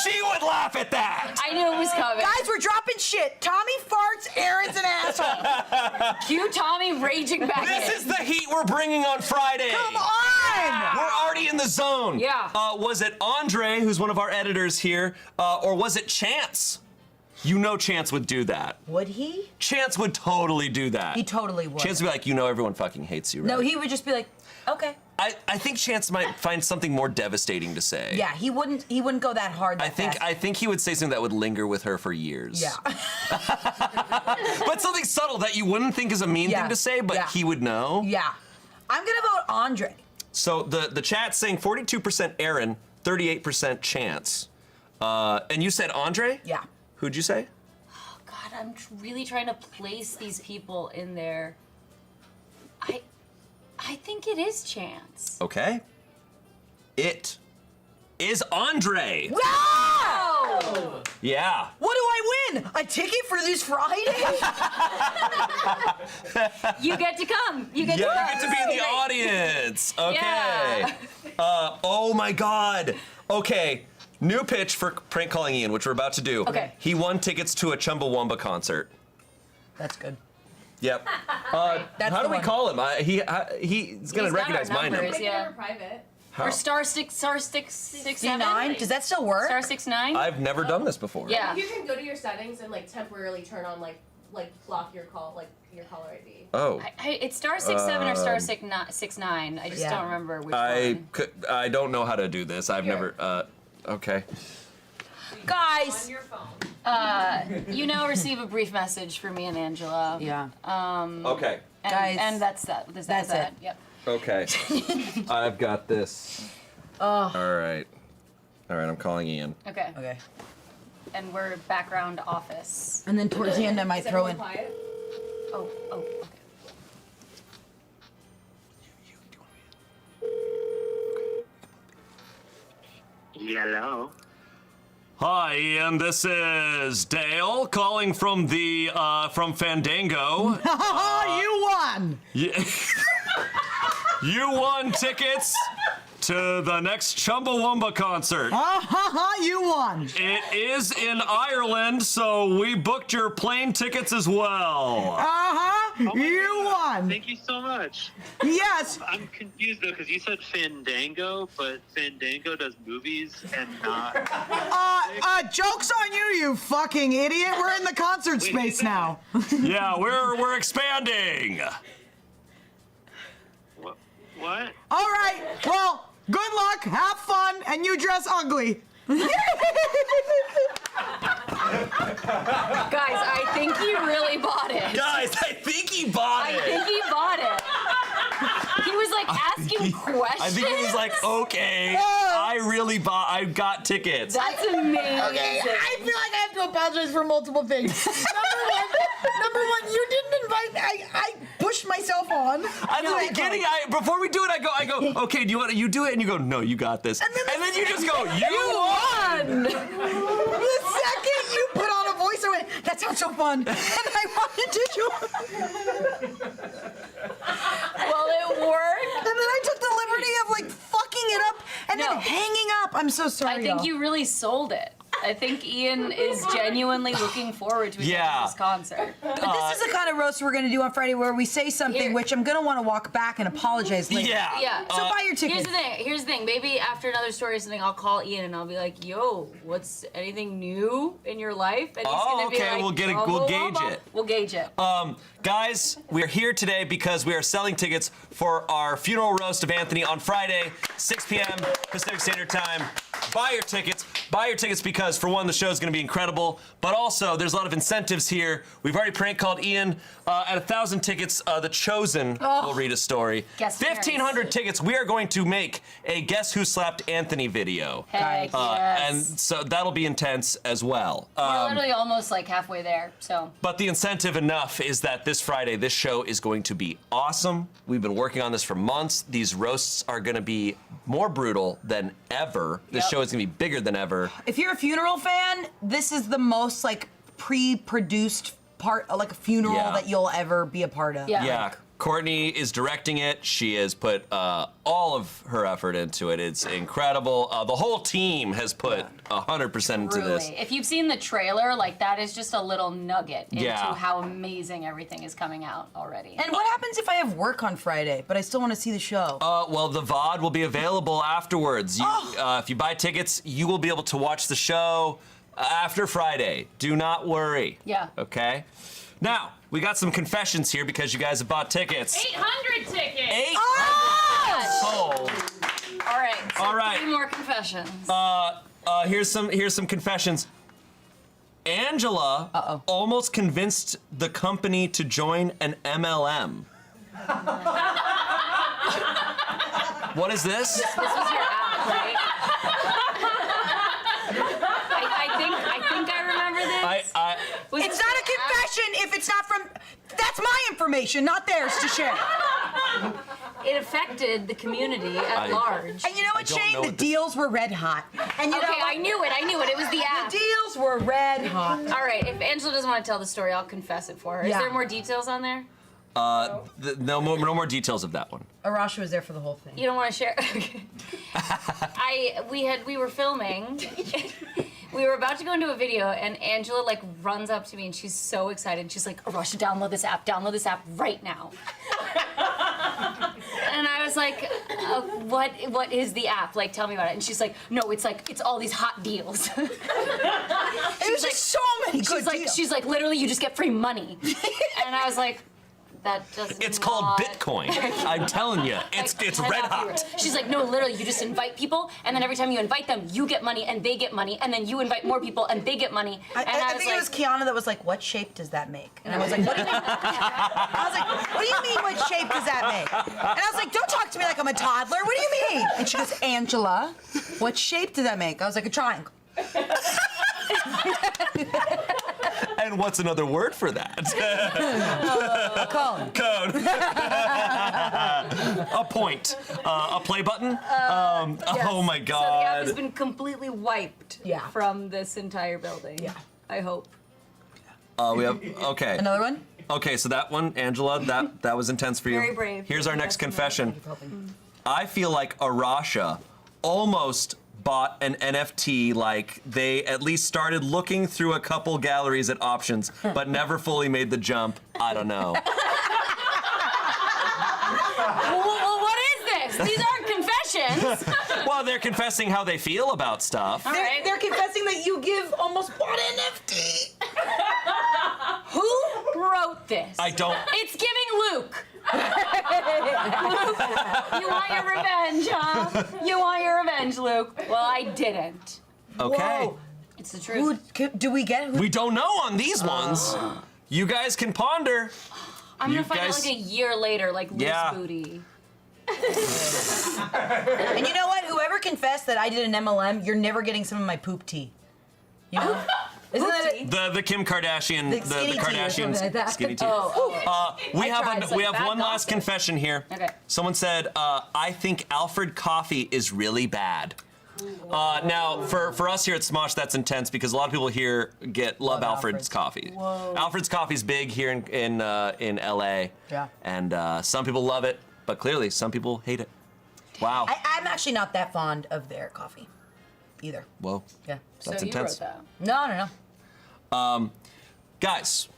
She would laugh at that. I knew it was coming. Guys, we're dropping shit. Tommy farts. Aaron's an asshole. Cue Tommy raging back This in. is the heat we're bringing on Friday. Come on. We're already in the zone. Yeah. Was it Andre, who's one of our editors here, or was it Chance? You know Chance would do that. Would he? Chance would totally do that. He totally would. Chance would be like, you know everyone fucking hates you, right? No, he would just be like, okay. I think Chance might find something more devastating to say. Yeah, he wouldn't go that hard. I think he would say something that would linger with her for years. Yeah. But something subtle that you wouldn't think is a mean thing to say, but he would know. Yeah. I'm gonna vote Andre. So the chat's saying 42% Aaron, 38% Chance. And you said Andre? Yeah. Who'd you say? Oh, God, I'm really trying to place these people in there. I think it is Chance. Okay. It is Andre. No! Yeah. What do I win? A ticket for this Friday? You get to come. You get You to come. get to be in the audience. Okay. Yeah. Oh my God. Okay. New pitch for prank calling Ian, which we're about to do. Okay. He won tickets to a Chumbawamba concert. That's good. Yep. That's How the do we one. call him? He's gonna He's got recognize our my numbers. number. Make Yeah. it a private. Or star 667? 69? Does that still work? Star 69? I've never done this before. Yeah. You can go to your settings and like temporarily turn on like block your call, like your caller ID. Oh. It's star 67 or star 69. I just Yeah. don't remember which one. I don't know how to do this. I've Here. never. Okay. Guys. On your phone. You now receive a brief message from me and Angela. Yeah. Okay. And, Guys, and that's that. that's it. Yep. Okay. I've got this. All right. All right. I'm calling Ian. Okay. Okay. And we're background office. And then towards the end, I might Is throw everyone in. quiet? Oh, okay. Hello. Hi, Ian. This is Dale calling from the from Fandango. You won. You won tickets to the next Chumbawamba concert. You won. It is in Ireland, so we booked your plane tickets as well. You won. Thank you so much. Yes. I'm confused though because you said Fandango, but Fandango does movies and not. Joke's on you, you fucking idiot. We're in the concert space now. Yeah, we're expanding. What? All right. Well, good luck. Have fun, and you dress ugly. Guys, I think he really bought it. Guys, I think he bought I it. think he bought it. asking questions. I think he was like, okay, I got tickets. That's amazing. Okay, I feel like I have to apologize for multiple things. Number one, you didn't invite me. I pushed myself on. At the beginning, before we do it, I go, okay, you do it? And you go, no, you got this. And then you just go, you won! The second you put on a voice, I went, that sounds so fun. And I wanted to join. Well, it worked. And then I took the liberty of like fucking it up and then hanging up. I'm so sorry. I think y'all. you really sold it. I think Ian is genuinely looking forward to this concert. But this is the kind of roast we're going to do on Friday where we say something which I'm going to want to walk back and apologize later. Yeah. So buy your tickets. Here's the thing. Maybe after another story or something, I'll call Ian and I'll be like, yo, what's anything new in your life? And he's going to be like, we'll gauge it. We'll gauge it. Guys, we're here today because we are selling tickets for our funeral roast of Anthony on Friday, 6 p.m. Pacific Standard Time. Buy your tickets. Buy your tickets because, for one, the show is going to be incredible, but also there's a lot of incentives here. We've already prank called Ian. At 1,000 tickets, The Chosen will read a story. 1,500 tickets, we are going to make a Guess Who Slapped Anthony video. Heck yes. And so that'll be intense as well. We're literally almost like halfway there, so. But the incentive enough is that this Friday, this show is going to be awesome. We've been working on this for months. These roasts are going to be more brutal than ever. This show is going to be bigger than ever. If you're a funeral fan, this is the most like pre-produced part, like a funeral that you'll ever be a part of. Yeah. Courtney is directing it. She has put all of her effort into it. It's incredible. The whole team has put 100% into this. If you've seen the trailer, like that is just a little nugget into Yeah. how amazing everything is coming out already. And what happens if I have work on Friday, but I still want to see the show? Well, the VOD will be available afterwards. If you buy tickets, you will be able to watch the show after Friday. Do not worry. Yeah. Okay? Now, we got some confessions here because you guys have bought tickets. 800 tickets! 800 sold. All right, so All right. 3 more confessions. Here's some confessions. Angela almost convinced the company to join an MLM. What is this? This was your app, right? I think I remember this. It's not a confession if it's not from. That's my information, not theirs to share. It affected the community at large. And you know what, Shane? The deals were red hot. And you know what? I knew it. It was the app. The deals were red hot. All right, if Angela doesn't want to tell the story, I'll confess it for her. Is there more details on there? No more details of that one. Arasha was there for the whole thing. You don't want to share? Okay. We were filming. We were about to go into a video, and Angela like runs up to me, and she's so excited. She's like, "Arasha, download this app right now." And I was like, "What is the app? Like, tell me about it." And she's like, "No, it's all these hot deals." It was just so many good deals. She's like, literally, you just get free money. And I was like, that doesn't. It's called Bitcoin. I'm telling you, it's red hot. She's like, no, literally, you just invite people, and then every time you invite them, you get money, and they get money, and then you invite more people, and they get money. And I think it was Kiana that was like, "What shape does that make?" And I was like, "What do you mean?" I was like, "What do you mean? What shape does that make?" And I was like, "Don't talk to me like I'm a toddler. What do you mean?" And she goes, "Angela, what shape does that make?" I was like, "A triangle." And what's another word for that? A cone. A point. A play button. Oh my God. So the app has been completely wiped from this entire building. Yeah. I hope. We have okay. Another one? Okay, so that one, Angela, that was intense for you. Very brave. Here's our next confession. I feel like Arasha almost bought an NFT, like they at least started looking through a couple galleries at options, but never fully made the jump. I don't know. Well, what is this? These aren't confessions. Well, they're confessing how they feel about stuff. They're confessing that you give almost bought an NFT. Who wrote this? I don't. It's giving Luke. Luke, you want your revenge, huh? You want your revenge, Luke. Well, I didn't. Okay. Whoa. It's the truth. Do we get who? We don't know on these ones. You guys can ponder. I'm you gonna find guys- out like a year later, like loose booty. And you know what? Whoever confessed that I did an MLM, you're never getting some of my poop tea. You know? Isn't that it? The Kim Kardashian, The the skinny tea or Kardashian something like that. skinny tea. We I tried, have it's like we have bad one last gossip. confession here. Okay. Someone said, I think Alfred coffee is really bad. Now, for us here at Smosh, that's intense because a lot of people here love Alfred's coffee. Whoa. Alfred's coffee's big here in LA. Yeah. And some people love it, but clearly some people hate it. Wow. I'm actually not that fond of their coffee either. Whoa. Yeah. That's so intense. You wrote that. No. Guys,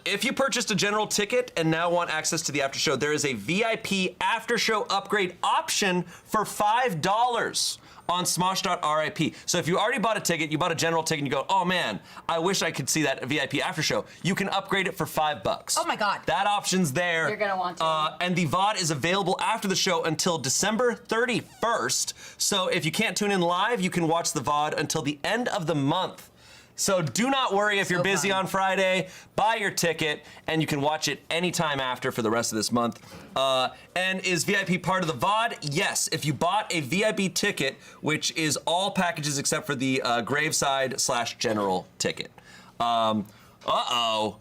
if you purchased a general ticket and now want access to the after show, there is a VIP after show upgrade option for $5 on smosh.rip. So if you already bought a ticket, you bought a general ticket, and you go, oh man, I wish I could see that VIP after show, you can upgrade it for $5. Oh my God. That option's there. You're gonna want to. And the VOD is available after the show until December 31st. So if you can't tune in live, you can watch the VOD until the end of the month. So do not worry if you're busy on Friday. Buy your ticket, and you can watch it anytime after for the rest of this month. And is VIP part of the VOD? Yes. If you bought a VIP ticket, which is all packages except for the graveside/general ticket. Uh-oh.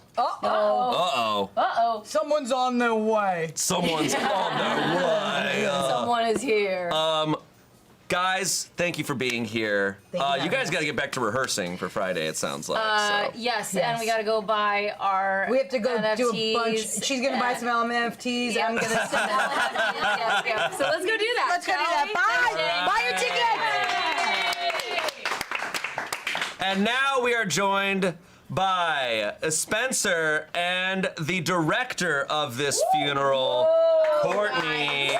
Someone's on their way. Someone's on their way. Someone is here. Guys, thank you for being here. Thank you You guys got to get back to rehearsing for Friday, it sounds like. So. Yes, and we gotta go buy our We have to go NFTs. do a bunch. She's gonna buy some NFTs. I'm gonna. Yep. So let's go do that. Let's go do shall that. we? Buy your tickets. And now we are joined by Spencer and the director of this funeral, Courtney.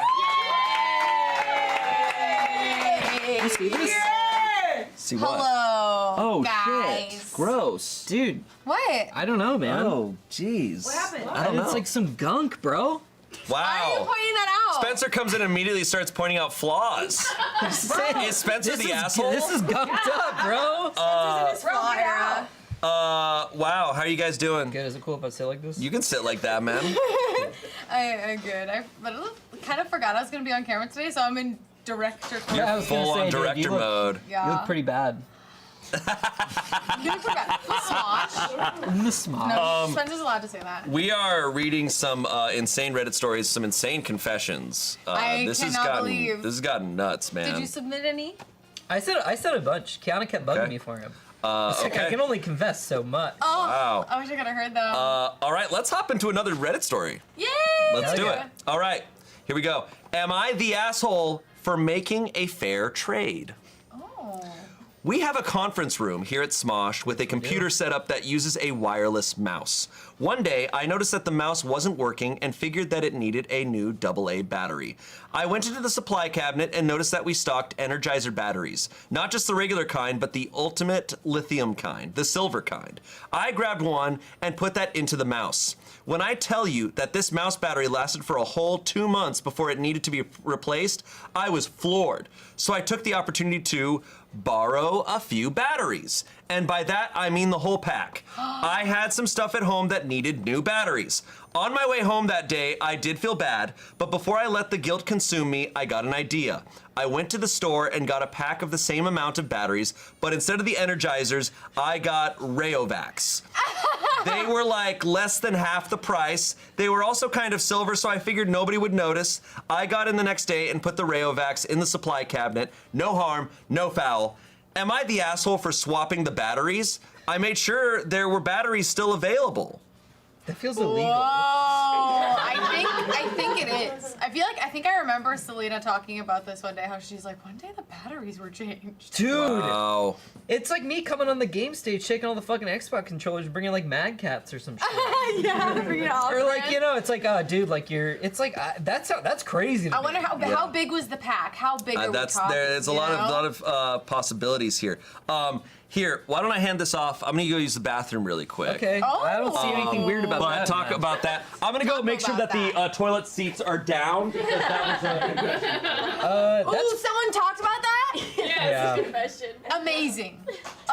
See what? Hello. Oh, guys. shit. Gross. Dude, What? I don't know, man. Oh, jeez. What happened? I don't know. It's like some gunk, bro. Why are you Wow. pointing that out? Spencer comes in and immediately starts pointing out flaws. Is Spencer the asshole? This is gunked up, bro. Wow, how are you guys doing? Good. Is it cool if I sit like this? You can sit like that, man. I'm good. But I kind of forgot I was going to be on camera today, so I'm in director. Yeah, I was gonna Full say, on dude, director you look- mode. Yeah. You look pretty bad. You forgot. Smosh. In the smile. No, Spencer's allowed to say that. We are reading some insane Reddit stories, some insane confessions. I cannot believe. This has gotten nuts, man. Did you submit any? I said a bunch. Kiana kept bugging Okay. me for him. It's like, okay. I can only confess so much. Oh, Wow. I wish I could have heard them. All right, let's hop into another Reddit story. Yay! Let's do it. Okay. All right, here we go. Am I the asshole for making a fair trade? Oh. We have a conference room here at Smosh with a computer setup that uses a wireless mouse. One day, I noticed that the mouse wasn't working and figured that it needed a new AA battery. I went into the supply cabinet and noticed that we stocked Energizer batteries. Not just the regular kind, but the ultimate lithium kind, the silver kind. I grabbed one and put that into the mouse. When I tell you that this mouse battery lasted for a whole 2 months before it needed to be replaced, I was floored. So I took the opportunity to borrow a few batteries. And by that, I mean the whole pack. I had some stuff at home that needed new batteries. On my way home that day, I did feel bad, but before I let the guilt consume me, I got an idea. I went to the store and got a pack of the same amount of batteries, but instead of the Energizers, I got Rayovacs. They were like less than half the price. They were also kind of silver, so I figured nobody would notice. I got in the next day and put the Rayovacs in the supply cabinet. No harm, no foul. Am I the asshole for swapping the batteries? I made sure there were batteries still available. That feels illegal. Whoa! I think it is. I think I remember Selena talking about this one day. How she's like, one day the batteries were changed. Dude, Oh. it's like me coming on the game stage, shaking all the fucking Xbox controllers, bringing like Mad Cats or some shit. Yeah, bring it on. Or like, you know, it's like, dude, like it's like that's crazy. To I me. wonder how big was the pack? How big are we talking? There's a you lot know? of possibilities here. Here, why don't I hand this off? I'm gonna go use the bathroom really quick. Okay, Oh. I don't see anything weird about But that. talk man. about that. I'm gonna go Talk make sure about that the that. toilet seats are down because that was a confession. Ooh, someone talked about that? Yeah. Confession. Amazing.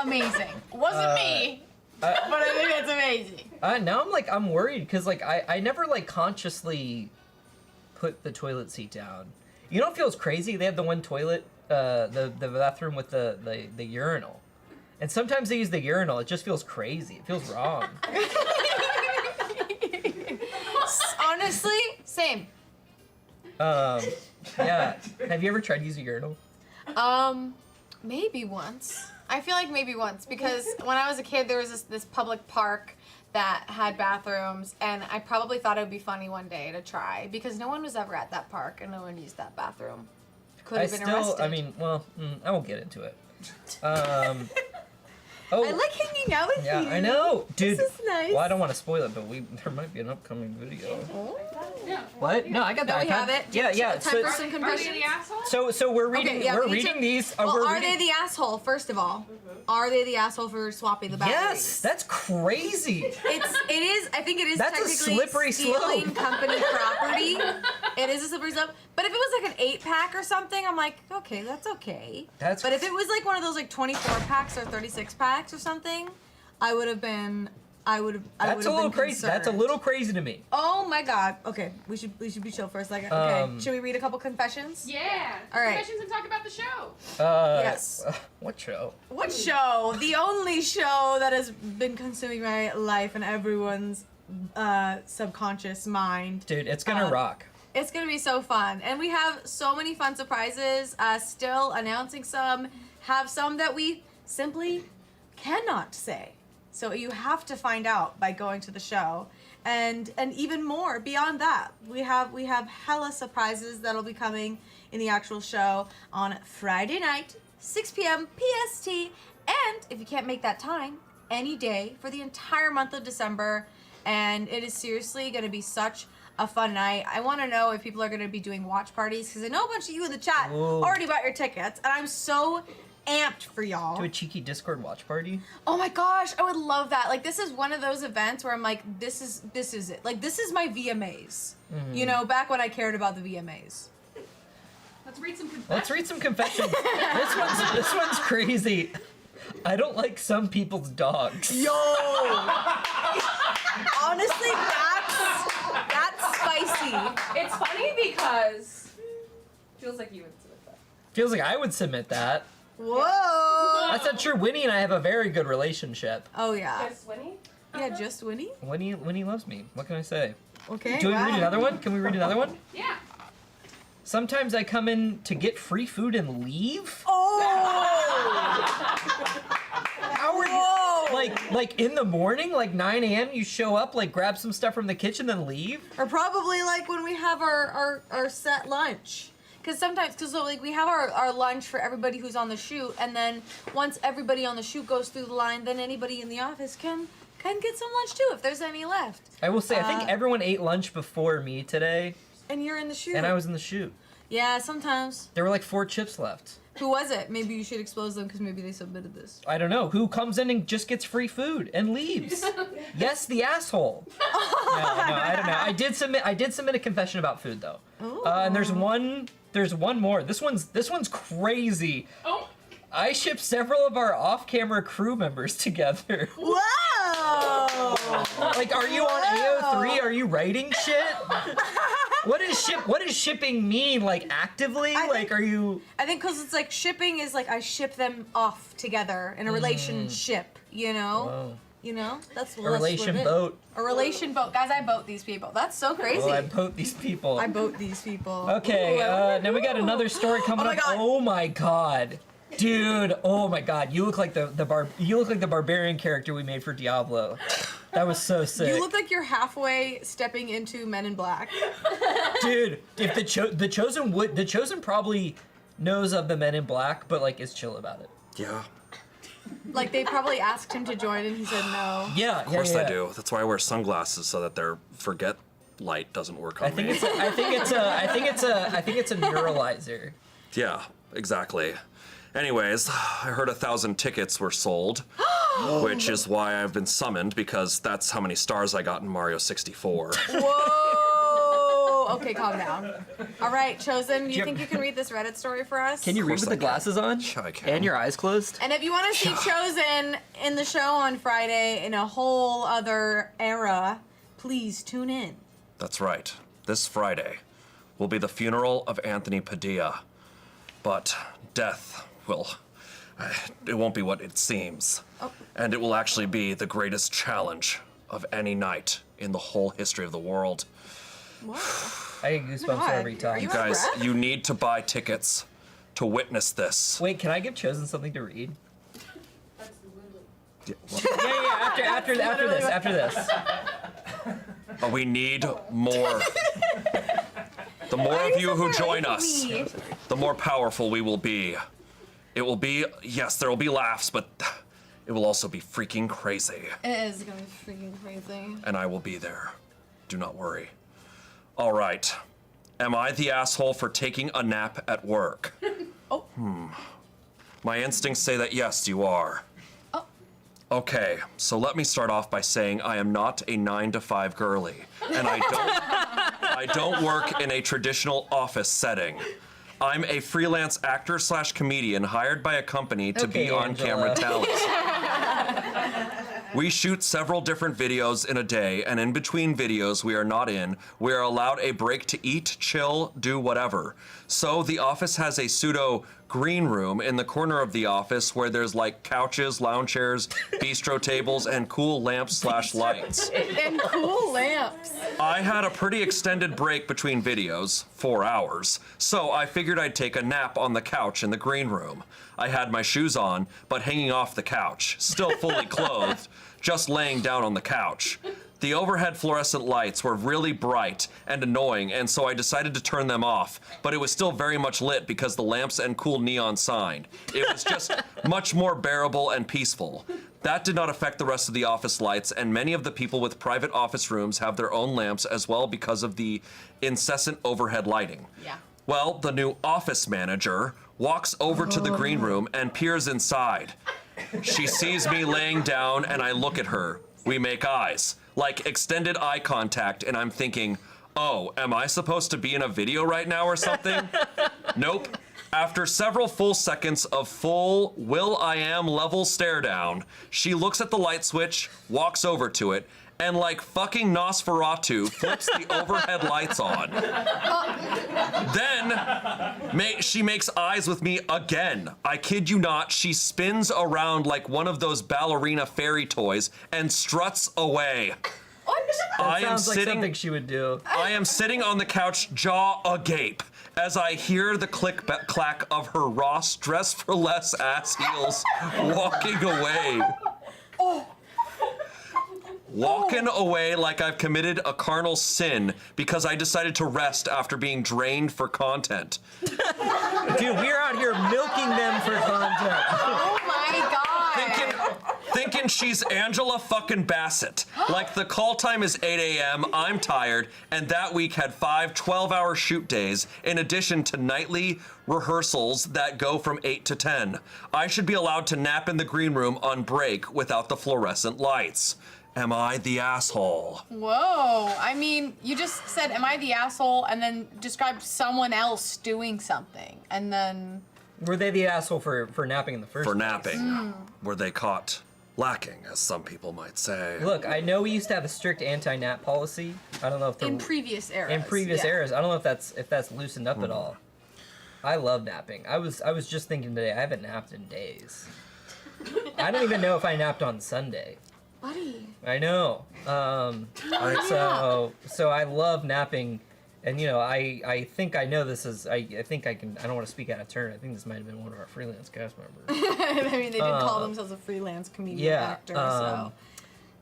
Amazing. Wasn't me, but I think that's amazing. Now I'm worried because like I never like consciously put the toilet seat down. You know what feels crazy? They have the one toilet, the bathroom with the urinal. And sometimes they use the urinal. It just feels crazy. It feels wrong. Honestly, same. Yeah. Have you ever tried to use a urinal? Maybe once. I feel like maybe once because when I was a kid, there was this public park that had bathrooms, and I probably thought it would be funny one day to try because no one was ever at that park and no one used that bathroom. Could have been arrested. I mean, well, I won't get into it. I like hanging out with you. Yeah, I know, dude. This is nice. Well, I don't want to spoil it, but there might be an upcoming video. Oh. What? No, I got that. We have it. Yeah, yeah. Time for some confessions. So we're reading. Okay, yeah, we're we need reading to- these. Well, we're are reading, they the asshole? First of all, are they the asshole for swapping the batteries? Yes, that's crazy. It is. I think it is. That's a technically slippery stealing slope. company property. It is a slippery slope. But if it was like an 8-pack or something, I'm like, okay, that's okay. That's But if it was like one of those like 24 packs or 36 packs or something, I would have been. That's a little crazy. That's a little crazy to me. Oh my god. Okay, we should be chill for a second. Okay, should we read a couple confessions? Yeah. All right. Confessions and talk about the show. Yes. What show? What show? The only show that has been consuming my life and everyone's subconscious mind. Dude, it's gonna rock. It's gonna be so fun, and we have so many fun surprises. Still announcing some, have some that we simply cannot say. So you have to find out by going to the show, and even more beyond that. We have hella surprises that'll be coming in the actual show on Friday night, 6 p.m. PST, and if you can't make that time, any day for the entire month of December. And it is seriously gonna be such a fun night. I want to know if people are gonna be doing watch parties because I know a bunch of you in the chat already bought your tickets, and I'm so amped for y'all. Do a cheeky Discord watch party. Oh my gosh, I would love that. Like, this is one of those events where I'm like, this is it. Like, this is my VMAs. You know, back when I cared about the VMAs. Let's read some confessions. Let's read some confessions. this one's crazy. I don't like some people's dogs. Yo! Honestly, that's spicy. It's funny because feels like you would submit that. Feels like I would submit that. Whoa! That's not true. Winnie and I have a very good relationship. Oh yeah. Just Winnie? Yeah, just Winnie. Winnie loves me. What can I say? Okay. Do we read another one? Can we read another one? Yeah. Sometimes I come in to get free food and leave. Oh! How are you? Like in the morning, like 9 a.m. You show up, like grab some stuff from the kitchen, then leave. Or probably like when we have our set lunch. Because like we have our lunch for everybody who's on the shoot, and then once everybody on the shoot goes through the line, then anybody in the office can get some lunch too if there's any left. I will say, I think everyone ate lunch before me today. And you're in the shoot. And I was in the shoot. Yeah, sometimes. There were like 4 chips left. Who was it? Maybe you should expose them because maybe they submitted this. I don't know. Who comes in and just gets free food and leaves? Yes, the asshole. No, I don't know. I did submit a confession about food though. And there's one more. This one's crazy. Oh. I shipped several of our off-camera crew members together. Whoa! Like, are you on AO3? Are you writing shit? What does shipping mean? Like, actively? Are you? I think because it's like shipping is like I ship them off together in a relationship. You know. Whoa. You know. That's A relation boat. A relation boat, guys. I boat these people. That's so crazy. Well, I boat these people. I boat these people. Okay, now we got another story coming up. Oh my god. Dude, oh my god, you look like the barbarian character we made for Diablo. That was so sick. You look like you're halfway stepping into Men in Black. Dude, if the chosen probably knows of the Men in Black, but like is chill about it. Yeah. Like they probably asked him to join and he said no. Yeah, Of course I do. That's why I wear sunglasses so that their forget light doesn't work on me. I think it's a neuralizer. Yeah, exactly. Anyways, I heard 1,000 tickets were sold, which is why I've been summoned, because that's how many stars I got in Mario 64. Whoa! Okay, calm down. All right, Chosen, you think you can read this Reddit story for us? Can you read with the glasses on? Yeah, I can. And your eyes closed? And if you want to see Chosen in the show on Friday in a whole other era, please tune in. That's right. This Friday, will be the funeral of Anthony Padilla. But death it won't be what it seems. And it will actually be the greatest challenge of any night in the whole history of the world. I get goosebumps every time. You guys, you need to buy tickets to witness this. Wait, can I give Chosen something to read? Yeah, After this. we need more. The more of you who join us, the more powerful we will be. It will be, yes, there will be laughs, but it will also be freaking crazy. It is gonna be freaking crazy. And I will be there. Do not worry. All right. Am I the asshole for taking a nap at work? My instincts say that yes, you are. Okay, so let me start off by saying I am not a 9-to-5 girly, and I don't work in a traditional office setting. I'm a freelance actor/comedian hired by a company to be on-camera talent. We shoot several different videos in a day, and in between videos we are not in, we are allowed a break to eat, chill, do whatever. So the office has a pseudo green room in the corner of the office where there's like couches, lounge chairs, bistro tables, and cool lamps/lights. And cool lamps. I had a pretty extended break between videos, 4 hours, so I figured I'd take a nap on the couch in the green room. I had my shoes on, but hanging off the couch, still fully clothed, just laying down on the couch. The overhead fluorescent lights were really bright and annoying, and so I decided to turn them off, but it was still very much lit because the lamps and cool neon sign. It was just much more bearable and peaceful. That did not affect the rest of the office lights, and many of the people with private office rooms have their own lamps as well because of the incessant overhead lighting. Yeah. Well, the new office manager walks over to the green room and peers inside. She sees me laying down and I look at her. We make eyes, like extended eye contact, and I'm thinking, oh, am I supposed to be in a video right now or something? Nope. After several full seconds of full Will.I.Am level stare down, she looks at the light switch, walks over to it, and like fucking Nosferatu, flips the overhead lights on. Then she makes eyes with me again. I kid you not, she spins around like one of those ballerina fairy toys and struts away. That sounds like something she would do. I am sitting on the couch, jaw agape, as I hear the click-clack of her Ross Dress for Less ass heels walking away. Walking away like I've committed a carnal sin because I decided to rest after being drained for content. Dude, we're out here milking them for content. Oh my god. Thinking she's Angela fucking Bassett. Like the call time is 8 a.m., I'm tired, and that week had 5 12-hour shoot days in addition to nightly rehearsals that go from 8 to 10. I should be allowed to nap in the green room on break without the fluorescent lights. Am I the asshole? Whoa. I mean, you just said, am I the asshole? And then described someone else doing something. And then... Were they the asshole for napping in the first place? For napping. Were they caught lacking, as some people might say? Look, I know we used to have a strict anti-nap policy. I don't know if in previous eras. In previous eras. I don't know if that's loosened up at all. I love napping. I was just thinking today, I haven't napped in days. I don't even know if I napped on Sunday. Buddy. I know. So I love napping, and you know, I think I know this is. I think I can. I don't want to speak out of turn. I think this might have been one of our freelance cast members. I mean, they did call themselves a freelance comedian actor. So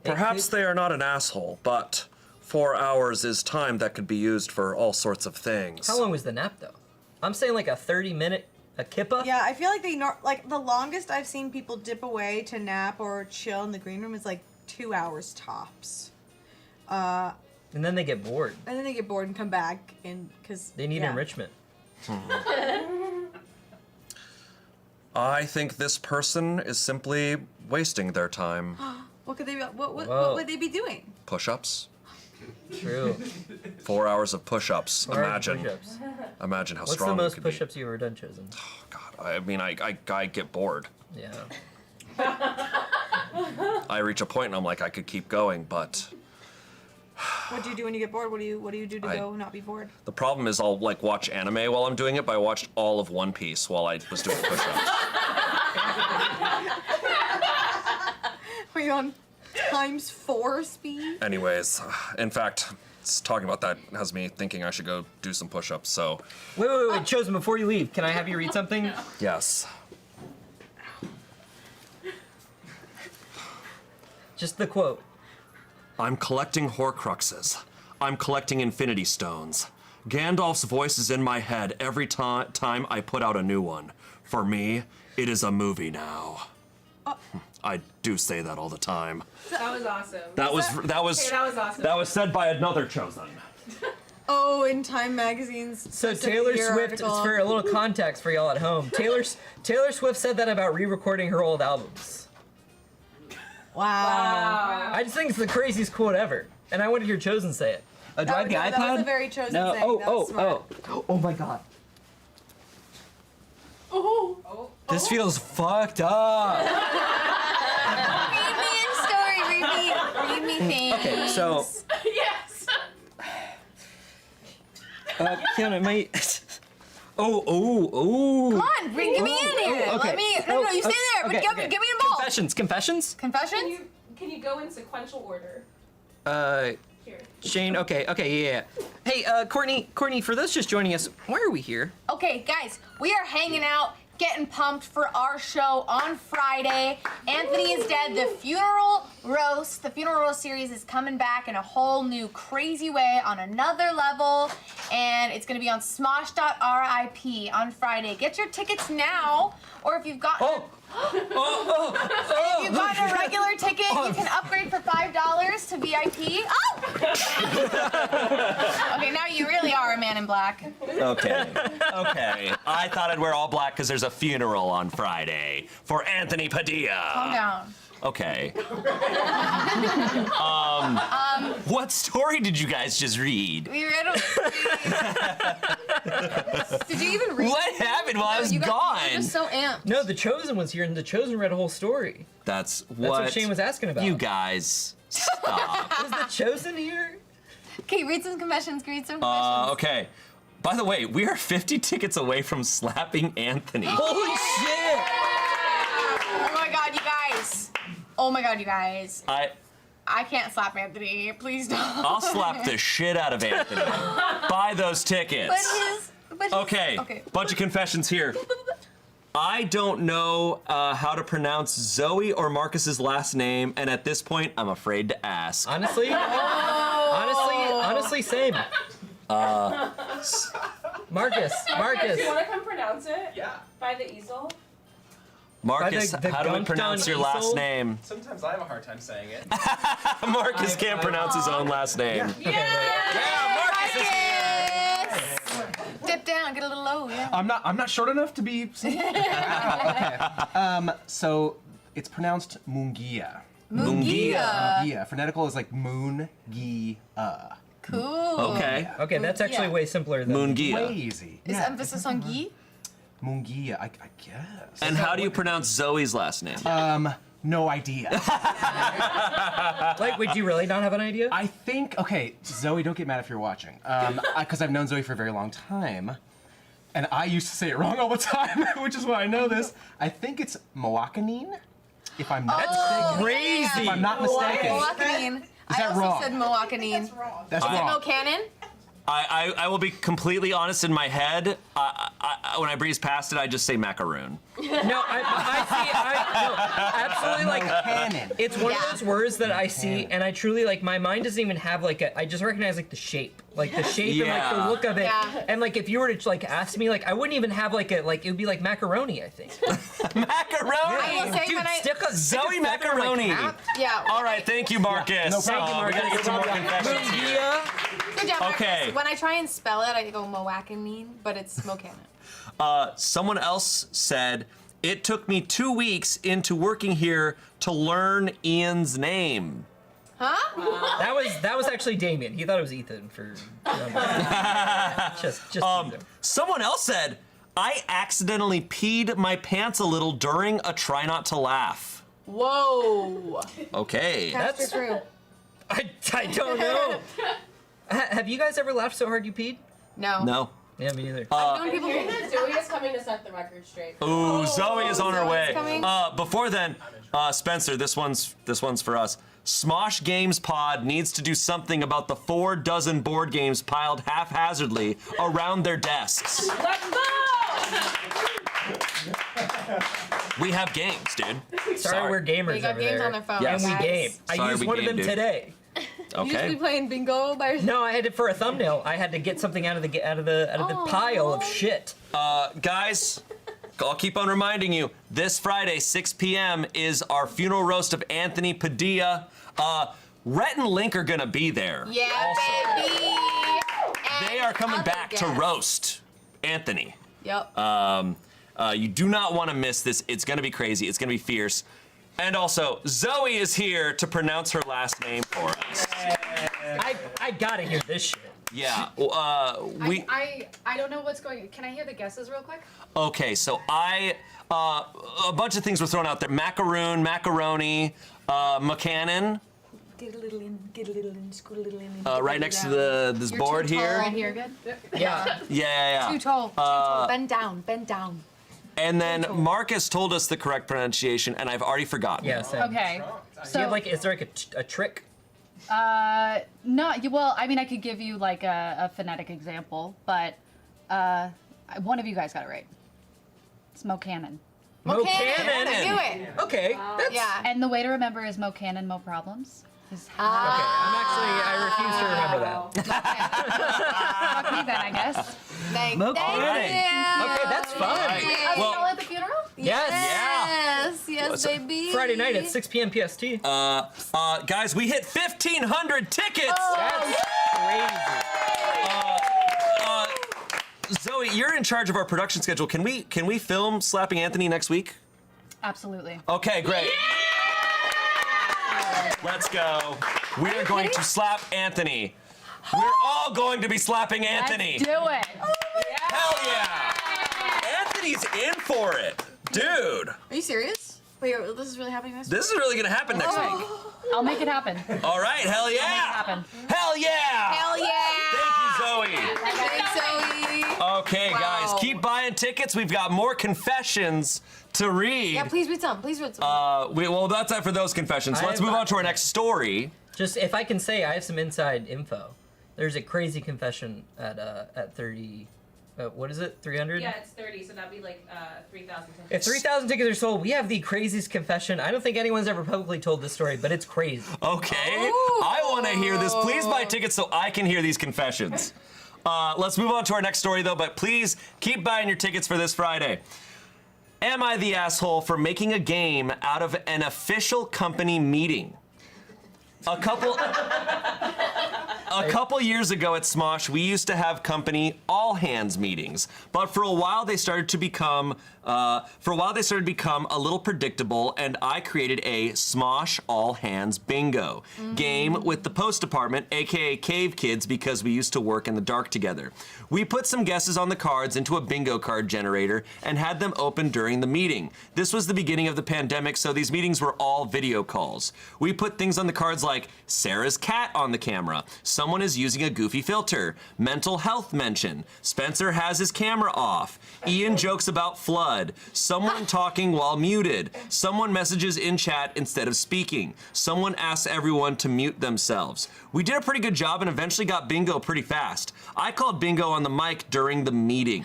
Perhaps they are not an asshole, but 4 hours is time that could be used for all sorts of things. How long was the nap though? I'm saying like a 30-minute. A kippa? Yeah, I feel like like the longest I've seen people dip away to nap or chill in the green room is like 2 hours tops. And then they get bored. And then they get bored and come back because they need enrichment. I think this person is simply wasting their time. What could they? What would they be doing? Push-ups. True. 4 hours of push-ups. Imagine. Push-ups. Imagine how What's strong. What's the most you could push-ups you ever done, Chosen? Oh God, I mean, I get bored. Yeah. I reach a point and I'm like, I could keep going, but What do you do when you get bored? What do you do to go not be bored? The problem is I'll like watch anime while I'm doing it, but I watched all of One Piece while I was doing push-ups. Are you on ×4 speed? Anyways, in fact, talking about that has me thinking I should go do some push-ups, so. Wait, Chosen, before you leave, can I have you read something? Yes. Just the quote. I'm collecting Horcruxes. I'm collecting Infinity Stones. Gandalf's voice is in my head every time I put out a new one. For me, it is a movie now. I do say that all the time. That was awesome. That was Okay, that was awesome. That was said by another Chosen. Oh, in Time Magazine's. So Taylor Year Swift, article. it's for a little context for y'all at home. Taylor Swift said that about re-recording her old albums. Wow. I just think it's the craziest quote ever, and I want to hear Chosen say it. Oh, do I have the no, iPad? that was a very Chosen No. thing. That was smart. Oh my God. Oh. This feels fucked up. Read me a story. Read me things. Okay, so Yes. Kiana, my. Oh. Come on, give me in here. okay. Let me. No, you stay there. But give me a ball. Confessions. Confessions? Can you go in sequential order? Here. Shane. Okay. Yeah. Hey, Courtney. For those just joining us, why are we here? Okay, guys, we are hanging out, getting pumped for our show on Friday. Anthony is Dead, the funeral roast. The funeral roast series is coming back in a whole new crazy way on another level. And it's gonna be on smosh.rip on Friday. Get your tickets now, or if you've gotten if you've gotten a regular ticket, you can upgrade for $5 to VIP. Oh! Okay, now you really are a man in black. Okay. I thought I'd wear all black because there's a funeral on Friday for Anthony Padilla. Calm down. Okay. What story did you guys just read? We read Did you even read? What happened while I was You gone? were just so amped. No, the Chosen was here, and the Chosen read a whole story. That's what Shane was asking about. You guys, stop. Is the Chosen here? Okay, read some confessions. Read some confessions. Okay. By the way, we are 50 tickets away from slapping Anthony. Holy shit! Oh my god, you guys. Oh my god, you guys. I can't slap Anthony. Please don't. I'll slap the shit out of Anthony. Buy those tickets. Okay, bunch of confessions here. I don't know how to pronounce Zoe or Marcus's last name, and at this point, I'm afraid to ask. Honestly, same. Marcus. Do you want to come pronounce it? Yeah. By the easel? Marcus, the how do we gunked pronounce on your last easel? name? Sometimes I have a hard time saying it. Marcus can't pronounce his own last name. Yeah, Marcus is here. Dip down, get a little low, yeah. I'm not short enough to be. So it's pronounced Mungia. Mungia. Phonetical is like moon-gi-a. Cool. Okay. Okay, that's actually way simpler than Mungia. Way easy. Is emphasis on gi? Mungia, I guess. And how do you pronounce Zoe's last name? No idea. Like, wait, do you really not have an idea? I think, okay, Zoe, don't get mad if you're watching. Because I've known Zoe for a very long time. And I used to say it wrong all the time, which is why I know this. I think it's Moakanine, if I'm not mistaken. Crazy. If I'm not mistaken. Moakanine. Is I that also wrong? said Moakanine. That's Is it wrong. Mo-Cannon? I will be completely honest. In my head, when I breeze past it, I just say macaroon. No, absolutely, like, Cannon. it's one Yeah. of those words that I see, and I truly, like, my mind doesn't even have, like, I just recognize, like, the shape. Like, the shape and, like, the Yeah. look of it. Yeah. And, like, if you were to, like, ask me, like, I wouldn't even have, like, it would be, like, macaroni, I think. Macaroni! I will say Dude, when I... stick a Zoe macaroni! Yeah. All right, thank you, Marcus. No problem. Thank you, We Marcus. gotta get some more confessions here. Good job, Marcus. Okay. When I try and spell it, I go Moakanine, but it's Mo-Cannon. Someone else said, it took me 2 weeks into working here to learn Ian's name. Huh? That was actually Damien. He thought it was Ethan for just Someone else said, I accidentally peed my pants a little during a try not to laugh. Whoa. Okay. That's true. I don't know. Have you guys ever laughed so hard you peed? No. No. Yeah, me neither. I'm hearing that Zoe is coming to set the record straight. Ooh, Zoe is on her Zoe's way. coming. Before then, Spencer, this one's for us. Smosh Games Pod needs to do something about the 4 dozen board games piled haphazardly around their desks. Let's go! We have games, dude. Sorry, we're gamers They got over games there. on their phone. Yes. And we guys. game. I Sorry, used we one of game, them dude. today. You just be Okay. playing bingo by yourself. No, I had it for a thumbnail. I had to get something out of the pile of shit. Guys, I'll keep on reminding you. This Friday, 6 p.m. is our funeral roast of Anthony Padilla. Rhett and Link are gonna be there. Yeah, also. baby. They And are coming other back to guests. roast Anthony. Yep. You do not want to miss this. It's going to be crazy. It's going to be fierce. And also, Zoe is here to pronounce her last name for us. I gotta hear this shit. Yeah. I don't know what's going on. Can I hear the guesses real quick? Okay, so a bunch of things were thrown out there. Macaroon, macaroni, McCannon. Get a little in, get a little in, scoot a little in. Right next to this You're board too tall here. Right here, good? Yeah. Yeah. Too tall. Too tall. Bend down. Bend down. And then Marcus told us the correct pronunciation, and I've already forgotten. Yeah, same. Okay. Do you have like, is there like a trick? Well, I mean, I could give you like a phonetic example, but one of you guys got it right. It's Mo Cannon. Mo Cannon. Cannon. I knew it. Okay. That's, Yeah. And the way to remember is Mo Cannon, Mo Problems. Is Okay, I refuse to remember that. fuck me then, I guess. Thank Mo you. Cannon. Okay, that's fine. Are Well- we all at the funeral? Yes. Yes, baby. Friday night at 6 p.m. PST. Guys, we hit 1,500 tickets. That's crazy. Zoe, you're in charge of our production schedule. Can we film Slapping Anthony next week? Absolutely. Okay, great. Let's go. We are going to slap Anthony. We're all going to be slapping Anthony. Let's do it. Hell yeah. Anthony's in for it. Dude, Are you serious? Wait, this is really happening next this is really gonna happen next week. I'll make it happen. All right, hell yeah. Happen. Hell yeah. Hell yeah! Thank you, Zoe. Thanks, Zoe. Okay, guys, Wow. keep buying tickets. We've got more confessions to read. Yeah, please read some. Please read some. Well, that's it for those confessions. Let's move on to our next story. Just if I can say, I have some inside info. There's a crazy confession at 30. What is it? 300? Yeah, it's 30, so that'd be like 3,000 tickets. If 3,000 tickets are sold, we have the craziest confession. I don't think anyone's ever publicly told this story, but it's crazy. Okay, I want to hear this. Please buy tickets so I can hear these confessions. Let's move on to our next story, though, but please keep buying your tickets for this Friday. Am I the asshole for making a game out of an official company meeting? A couple years ago at Smosh, we used to have company all hands meetings, but for a while they started to become a little predictable, and I created a Smosh all hands bingo game with the post department, aka Cave Kids, because we used to work in the dark together. We put some guesses on the cards into a bingo card generator and had them open during the meeting. This was the beginning of the pandemic, so these meetings were all video calls. We put things on the cards like Sarah's cat on the camera, someone is using a goofy filter, mental health mention, Spencer has his camera off, Ian jokes about flood, someone talking while muted, someone messages in chat instead of speaking, someone asks everyone to mute themselves. We did a pretty good job and eventually got bingo pretty fast. I called bingo on the mic during the meeting.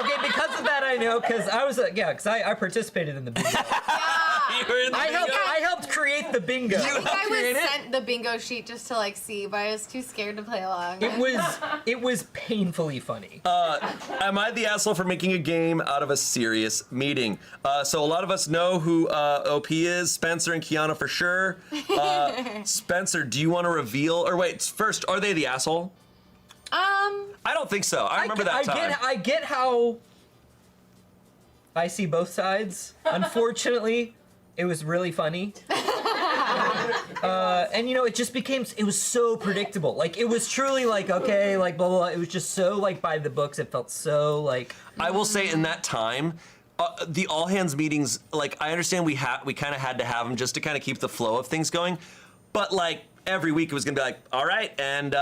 Okay, because of that I know, because I was, because I participated in the bingo. I helped create the bingo. I think I was sent the bingo sheet just to like see, but I was too scared to play along. It was painfully funny. Am I the asshole for making a game out of a serious meeting? So a lot of us know who OP is, Spencer and Kiana for sure. Spencer, do you want to reveal, or wait, first, are they the asshole? I don't think so. I remember that time. I get how I see both sides. Unfortunately, it was really funny. And you know, it just became, it was so predictable. Like, it was truly like, okay, like, blah, blah, blah. It was just so, like, by the books. It felt so, like... I will say in that time, The all hands meetings, like I understand we kind of had to have them just to kind of keep the flow of things going, but like every week it was gonna be like, all right, and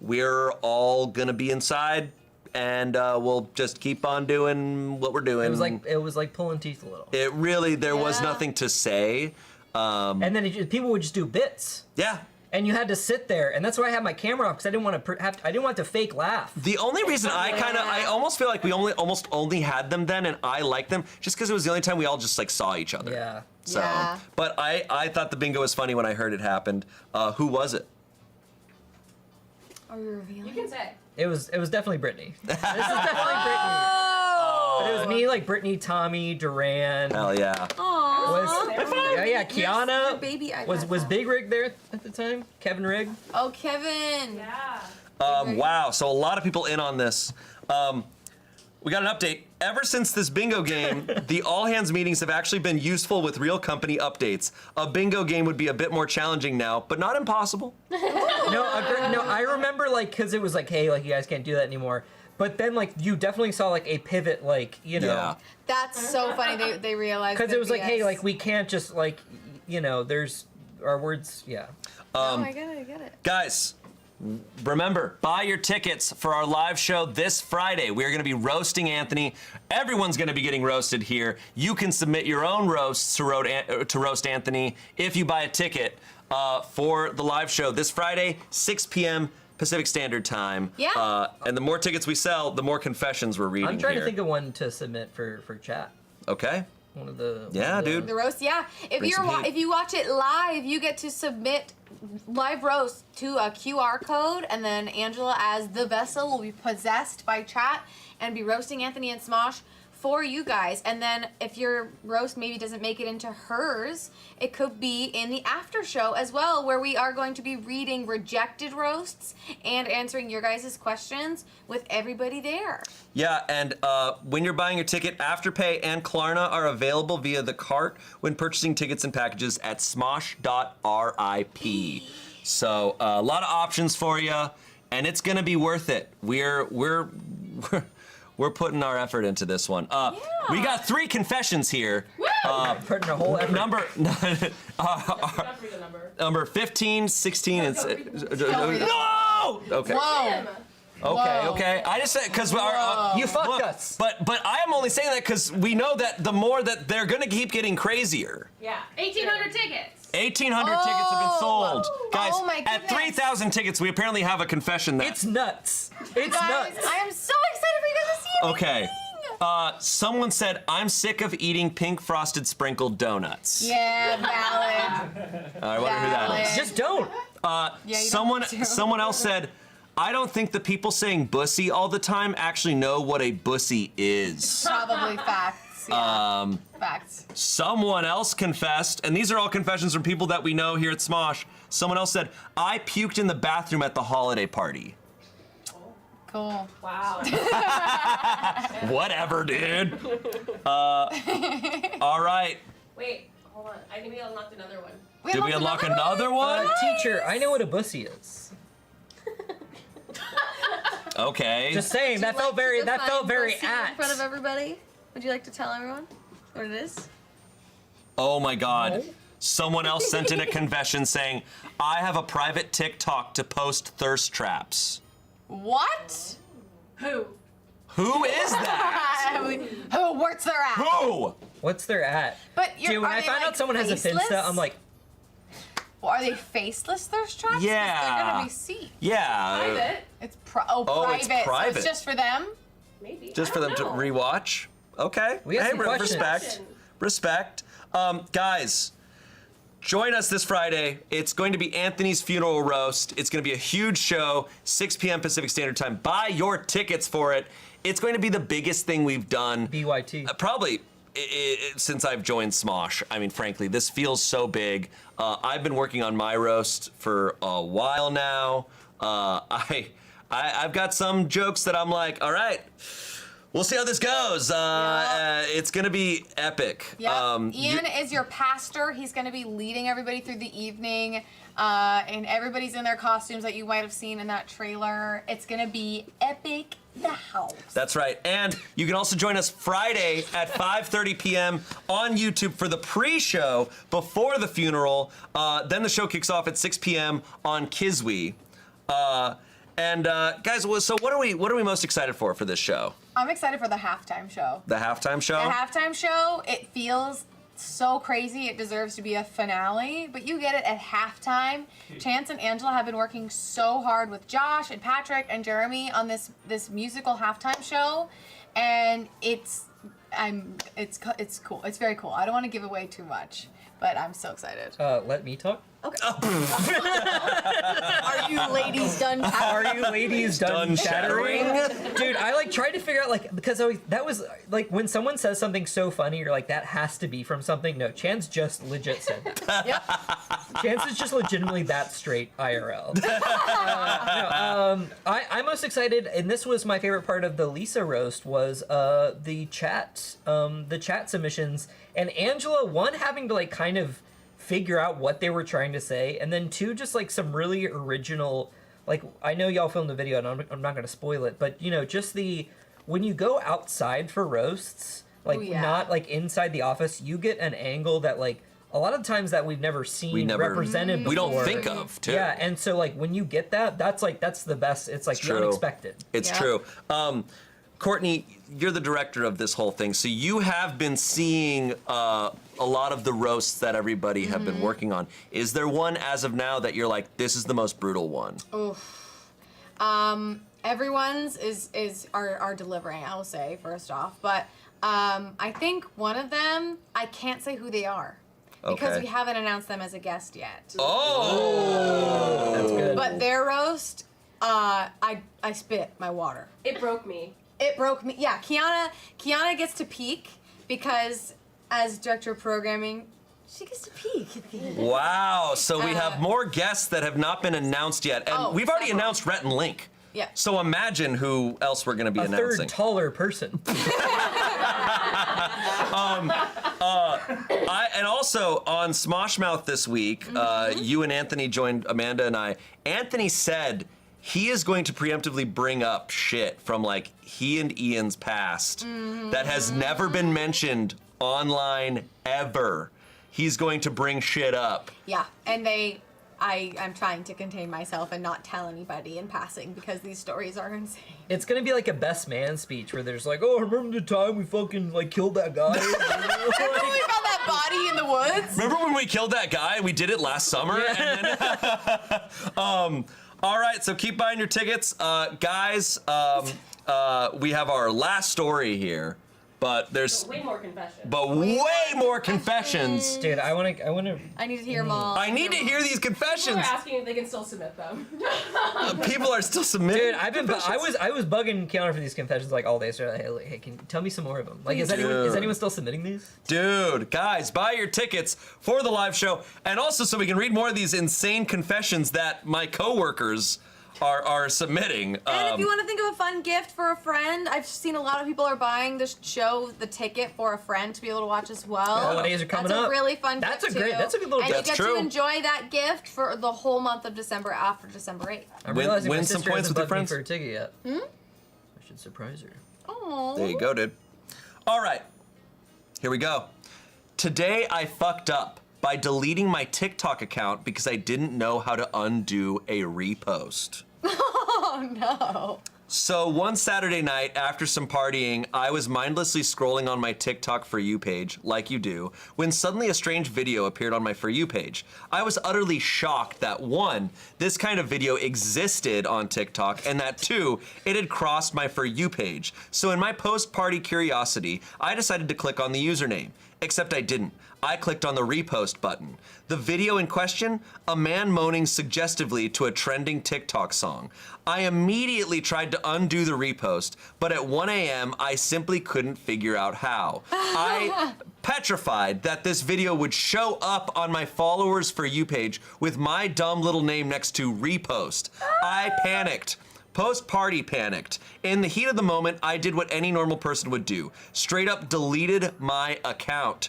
we're all gonna be inside, and we'll just keep on doing what we're doing. It was like pulling teeth a little. It really there was nothing to say. And then people would just do bits. Yeah. And you had to sit there, and that's why I had my camera off because I didn't want to I didn't want to fake laugh. The only reason I almost feel like we almost only had them then, and I liked them just because it was the only time we all just like saw each other. Yeah. So, but I thought the bingo was funny when I heard it happened. Who was it? Are we revealing? You can say. It was definitely Brittany. This is definitely Brittany. But it was me, like Brittany, Tommy, Duran. Hell yeah. Kiana baby was Big Rig there at the time? Kevin Rig? Oh, Kevin. Yeah. Wow, so a lot of people in on this. We got an update. Ever since this bingo game, the all hands meetings have actually been useful with real company updates. A bingo game would be a bit more challenging now, but not impossible. No, I remember like because it was like, hey, like you guys can't do that anymore. But then like you definitely saw like a pivot, like Yeah. That's so funny. They realized because that it was like, BS. hey, like we can't just like, there's our words, yeah. I get it. Guys, remember, buy your tickets for our live show this Friday. We are going to be roasting Anthony. Everyone's going to be getting roasted here. You can submit your own roasts to roast Anthony if you buy a ticket for the live show this Friday, 6 p.m. Pacific Standard Time. Yeah. And the more tickets we sell, the more confessions we're reading I'm trying here. to think of one to submit for chat. Okay. One of the dude. The roast, yeah. If Bring some heat. if you watch it live, you get to submit live roast to a QR code, and then Angela, as the vessel, will be possessed by chat and be roasting Anthony and Smosh for you guys. And then if your roast maybe doesn't make it into hers, it could be in the after show as well, where we are going to be reading rejected roasts and answering your guys' questions with everybody there. Yeah, and when you're buying your ticket, Afterpay and Klarna are available via the cart when purchasing tickets and packages at smosh.rip. So a lot of options for you, and it's gonna be worth it. We're putting our effort into this one. We got 3 confessions here. Putting a whole effort. Number 15, 16, and No! Okay. Whoa! Okay. I just said because you fucked us. But I am only saying that because we know that the more that they're gonna keep getting crazier. Yeah. 1,800 tickets. 1,800 tickets have been sold, guys. Oh my at goodness. 3,000 tickets, we apparently have a confession that It's nuts. It's Guys, nuts. I am so excited for you guys to see it. Okay. Someone said, I'm sick of eating pink frosted sprinkled donuts. Yeah, valid. I wonder who that is. Just don't. you don't someone have to. someone else said, I don't think the people saying bussy all the time actually know what a bussy is. Probably facts. Yeah. Facts. Someone else confessed, and these are all confessions from people that we know here at Smosh. Someone else said, I puked in the bathroom at the holiday party. Cool. Wow. Whatever, dude. All right. Wait, hold on. I think we unlocked another one. Did we unlock another one? Teacher, I know what a bussy is. Okay. Just saying, that felt very in front apt. of everybody. Would you like to tell everyone what it is? Oh my God. Someone else sent in a confession saying, I have a private TikTok to post thirst traps. What? Who? Who is that? Who? What's their at? Who? What's their at? But Dude, when I find out someone has a Finsta, I'm like, well, are they faceless thirst traps? 'Cause Yeah. They're gonna be seen. Yeah. Private? It's Oh, private. it's So private. it's just for them. Maybe. Just for them to rewatch? Okay. We have some questions. respect. Respect. Guys, join us this Friday. It's going to be Anthony's funeral roast. It's going to be a huge show, 6 p.m. Pacific Standard Time. Buy your tickets for it. It's going to be the biggest thing we've done. BYT. Probably since I've joined Smosh. I mean, frankly, this feels so big. I've been working on my roast for a while now. I've got some jokes that I'm like, all right, We'll see how this goes. It's gonna be epic. Yeah. Ian is your pastor. He's going to be leading everybody through the evening, and everybody's in their costumes that you might have seen in that trailer. It's going to be epic. The house. That's right. And you can also join us Friday at 5:30 p.m. on YouTube for the pre-show before the funeral. Then the show kicks off at 6 p.m. on Kiswe. Guys, so what are we most excited for this show? I'm excited for the halftime show. The halftime show? The halftime show, it feels so crazy. It deserves to be a finale, but you get it at halftime. Chance and Angela have been working so hard with Josh and Patrick and Jeremy on this musical halftime show, and it's cool. It's very cool. I don't want to give away too much, but I'm so excited. Let me talk. Okay. Are you ladies done chattering? Are you ladies done chattering? Dude, I tried to figure out because that was when someone says something so funny, you're like, that has to be from something. No, Chance just legit said that. Yep. Chance is just legitimately that straight IRL. I'm most excited, and this was my favorite part of the Lisa roast, was the chat submissions, and Angela, one, having to kind of figure out what they were trying to say, and then two, just some really original, I know y'all filmed the video and I'm not going to spoil it, but just when you go outside for roasts, not inside the office, you get an angle that a lot of times that we've never seen represented before. We don't think of, too. Yeah, and so when you get that, that's the best. It's the true. Unexpected. It's true. Courtney, you're the director of this whole thing, so you have been seeing a lot of the roasts that everybody have been working on. Is there one as of now that you're like, this is the most brutal one? Oof. Everyone's are delivering, I will say, first off. But I think one of them, I can't say who they are. Because we haven't announced them as a guest yet. Oh! That's good. But their roast, I spit my water. It broke me. It broke me. Yeah, Kiana gets to peak because as director of programming, she gets to peak at the end. Wow, so we have more guests that have not been announced yet. And we've already announced Rhett and Link. Yeah. So imagine who else we're going to be announcing. A third taller person. And also on Smosh Mouth this week, you and Anthony joined Amanda and I. Anthony said he is going to preemptively bring up shit from he and Ian's past that has never been mentioned online ever. He's going to bring shit up. Yeah, and I'm trying to contain myself and not tell anybody in passing because these stories are insane. It's gonna be like a best man speech where there's oh, remember the time we fucking killed that guy? Remember when we found that body in the woods? Remember when we killed that guy? We did it last summer. Yeah. And then, all right, so keep buying your tickets. Guys, we have our last story here. But there's way more confessions. Way more confessions. Dude, I want to. I need to hear them all. I need to hear these confessions. People are asking if they can still submit them. People are still submitting. Dude, I was bugging Kiana for these confessions all day. So hey, can you tell me some more of them? Is anyone still submitting these? Dude, guys, buy your tickets for the live show, and also so we can read more of these insane confessions that my coworkers are submitting. And if you want to think of a fun gift for a friend, I've seen a lot of people are buying the show, the ticket for a friend to be able to watch as well. Holidays are coming up. That's a really fun gift too. That's a good little gift. And you get to enjoy that gift for the whole month of December after December 8th. I'm realizing win my some sister points hasn't with your bugged me friends. for a ticket yet. I should surprise her. Oh. There you go, dude. All right, here we go. Today I fucked up by deleting my TikTok account because I didn't know how to undo a repost. Oh no. So one Saturday night after some partying, I was mindlessly scrolling on my TikTok For You page, like you do, when suddenly a strange video appeared on my For You page. I was utterly shocked that one, this kind of video existed on TikTok, and that two, it had crossed my For You page. So in my post-party curiosity, I decided to click on the username. Except I didn't. I clicked on the repost button. The video in question, a man moaning suggestively to a trending TikTok song. I immediately tried to undo the repost, but at 1 a.m. I simply couldn't figure out how. I petrified that this video would show up on my followers For You page with my dumb little name next to repost. I panicked. Post-party panicked. In the heat of the moment, I did what any normal person would do. Straight up deleted my account.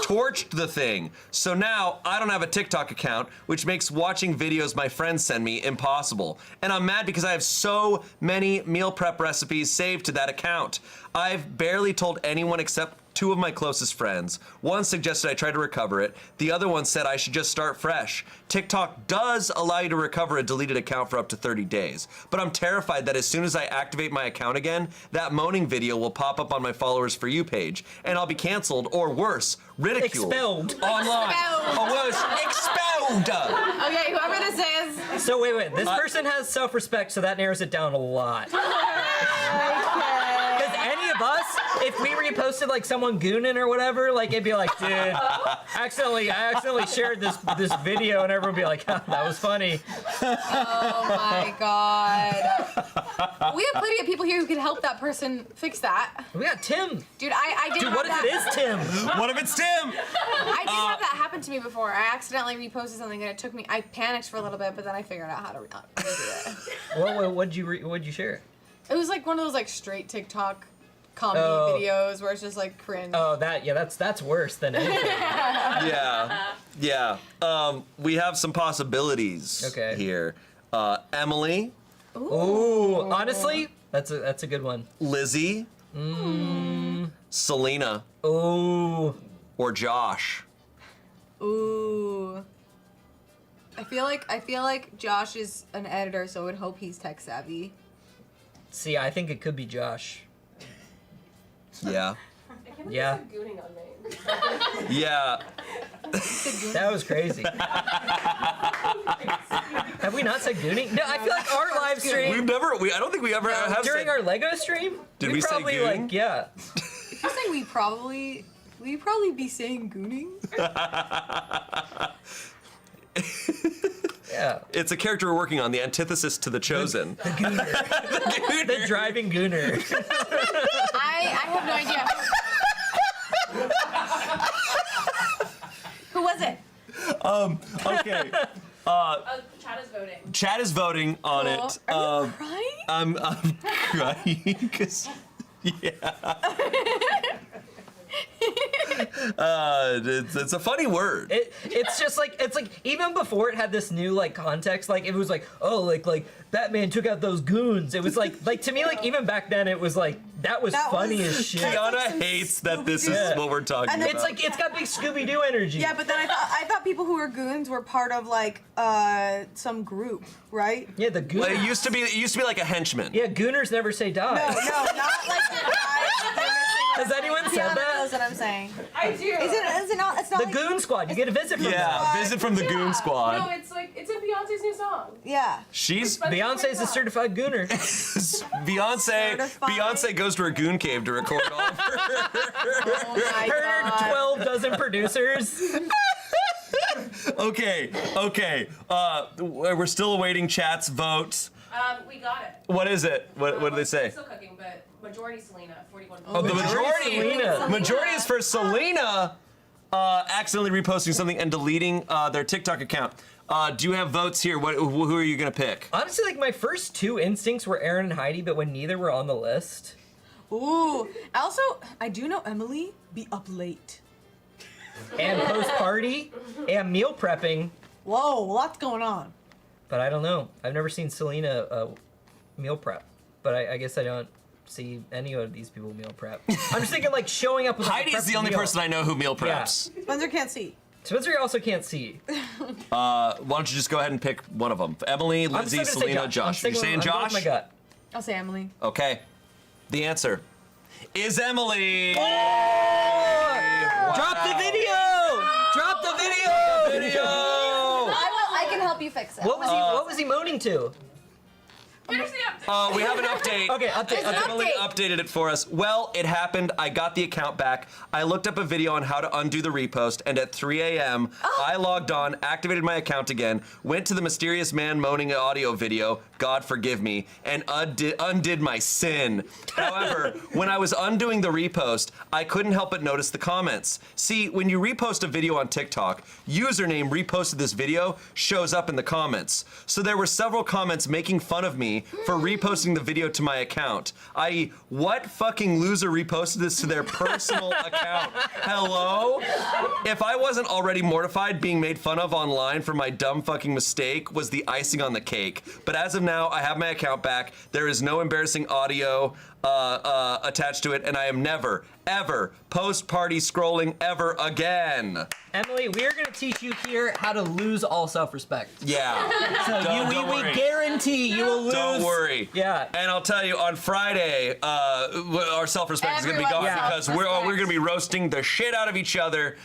Torched the thing. So now I don't have a TikTok account, which makes watching videos my friends send me impossible. And I'm mad because I have so many meal prep recipes saved to that account. I've barely told anyone except 2 of my closest friends. One suggested I try to recover it. The other one said I should just start fresh. TikTok does allow you to recover a deleted account for up to 30 days. But I'm terrified that as soon as I activate my account again, that moaning video will pop up on my followers For You page, and I'll be canceled, or worse, ridiculed. Expelled. Online. Expelled. Or worse, expelled. Okay, whoever this is. So wait. This person has self-respect, so that narrows it down a lot. Because any of us, if we reposted like someone gooning or whatever, like it'd be like, dude, I accidentally shared this video, and everyone would be like, that was funny. Oh my god. We have plenty of people here who can help that person fix that. We got Tim. Dude, I did. Dude, what if it is Tim? What if it's Tim? I did have that happen to me before. I accidentally reposted something and it took me. I panicked for a little bit, but then I figured out how to do it. What'd you share? It was like one of those like straight TikTok comedy videos where it's just like cringe. Oh, that's worse than anything. Yeah. We have some possibilities here. Emily. Ooh, honestly, that's a good one. Lizzie. Selena. Ooh. Or Josh. Ooh. I feel like Josh is an editor, so I would hope he's tech savvy. See, I think it could be Josh. Yeah. Yeah. Gooning on me. Yeah. That was crazy. Have we not said gooning? No, I feel like our live stream. I don't think we ever have during said, our Lego stream. Did we probably say goon? like yeah. If you say we probably be saying gooning. Yeah. It's a character we're working on, the antithesis to the Chosen. The gooner. The driving gooner. I have no idea. Who was it? Okay. Chat is voting. Chat is voting on it. Are you crying? I'm crying because it's a funny word. It's just like even before it had this new like context, like it was like, oh, like Batman took out those goons. It was like to me, like even back then it was like that was funny as shit. Kiana hates that this is what we're talking about. It's like it's got big Scooby-Doo energy. Yeah, but then I thought people who were goons were part of like some group, right? Yeah, the gooners. Well, it used to be like a henchman. Yeah, gooners never say die. No, not like the guys. Has anyone said Kiana that? knows what I'm saying. I do. Is it not? It's not The like, Goon Squad. You get a visit from them. Yeah, visit from the Goon Squad. No, it's in Beyonce's new song. Yeah. Beyonce's a certified gooner. Beyonce goes to her goon cave to record all of her. Her 12 dozen producers. Okay. We're still awaiting chat's vote. We got it. What is it? What do they say? Still cooking, but majority Selena, 41 votes. Oh, the Selena. majority is for Selena accidentally reposting something and deleting their TikTok account. Do you have votes here? Who are you gonna pick? Honestly, like my first 2 instincts were Aaron and Heidi, but when neither were on the list. Ooh. Also, I do know Emily be up late. And post-party, and meal prepping. Whoa, lots going on. But I don't know. I've never seen Selena meal prep. But I guess I don't see any of these people meal prep. I'm just thinking like showing up with like, Heidi's the only person I know who meal preps. Yeah. Spencer can't see. Spencer also can't see. Why don't you just go ahead and pick one of them? Emily, Lizzie, Selena, Josh. You're saying Josh? My gut. I'll say Emily. Okay. The answer is Emily. Drop the video! Drop the video! I can help you fix it. What was he moaning to? We have an update. Okay, update. Emily updated it for us. Well, it happened. I got the account back. I looked up a video on how to undo the repost, and at 3 a.m., I logged on, activated my account again, went to the mysterious man moaning audio video, God forgive me, and undid my sin. However, when I was undoing the repost, I couldn't help but notice the comments. See, when you repost a video on TikTok, username reposted this video shows up in the comments. So there were several comments making fun of me me for reposting the video to my account. I.e., what fucking loser reposted this to their personal account? Hello? If I wasn't already mortified, being made fun of online for my dumb fucking mistake was the icing on the cake. But as of now, I have my account back. There is no embarrassing audio attached to it, and I am never, ever post-party scrolling ever again. Emily, we are going to teach you here how to lose all self-respect. Yeah. So Don't we worry. guarantee you will lose. Don't worry. Yeah. And I'll tell you, on Friday, our self-respect is going to be gone Everyone's because we're going to be roasting the shit out of each other.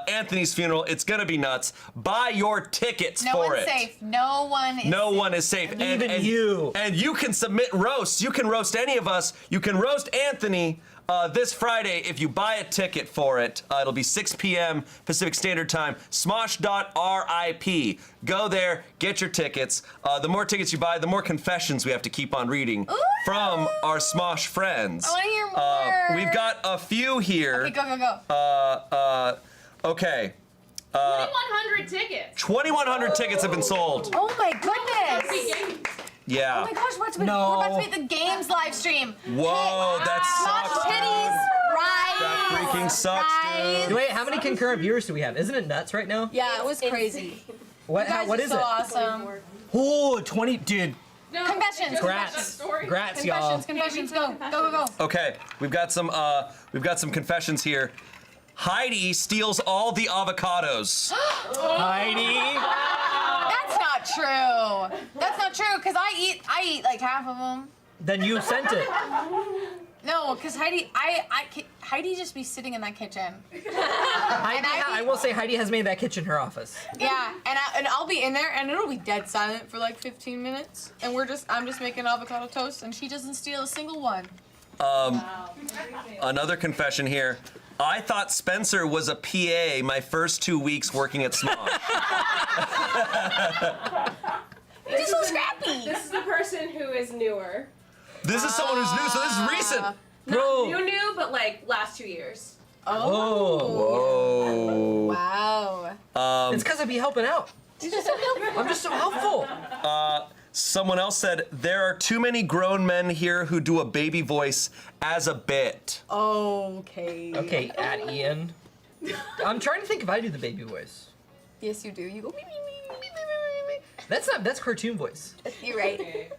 Anthony's funeral, it's going to be nuts. Buy your tickets No for one's it. safe. No one is No safe. one is safe. Even you. And you can submit roasts. You can roast any of us. You can roast Anthony this Friday if you buy a ticket for it. It'll be 6 p.m. Pacific Standard Time. Smosh.rip. Go there, get your tickets. The more tickets you buy, the more confessions we have to keep on reading from our Smosh friends. I want to hear more. We've got a few here. Okay, go. Okay. 2,100 tickets. 2,100 tickets have been sold. Oh my goodness. Yeah. Oh my gosh, we're No. about to be at the games live stream. Whoa, that Smosh sucks. titties. Rise. That freaking sucks, dude. Wait, how many concurrent viewers do we have? Isn't it nuts right now? Yeah, it was crazy. What? You guys What are is so it? awesome. Oh, 20, dude. No, Confessions. just Grats. that story. Grats, y'all. Confessions. Go. Okay, we've got some confessions here. Heidi steals all the avocados. Heidi. That's not true. That's not true, because I eat like half of them. Then you sent it. No, because Heidi just be sitting in that kitchen. I will say Heidi has made that kitchen her office. Yeah, and I'll be in there, and it'll be dead silent for like 15 minutes, and I'm just making avocado toast, and she doesn't steal a single one. Another confession here. I thought Spencer was a PA my first 2 weeks working at Smosh. You're just so scrappy. This is the person who is newer. This is someone who's new, so this is recent. Bro. Not new, but like last 2 years. Whoa. Wow. It's because I be helping out. I'm just so helpful. Someone else said, there are too many grown men here who do a baby voice as a bit. Okay. Okay, at Ian. I'm trying to think if I do the baby voice. Yes, you do. You go. That's cartoon voice. You're right.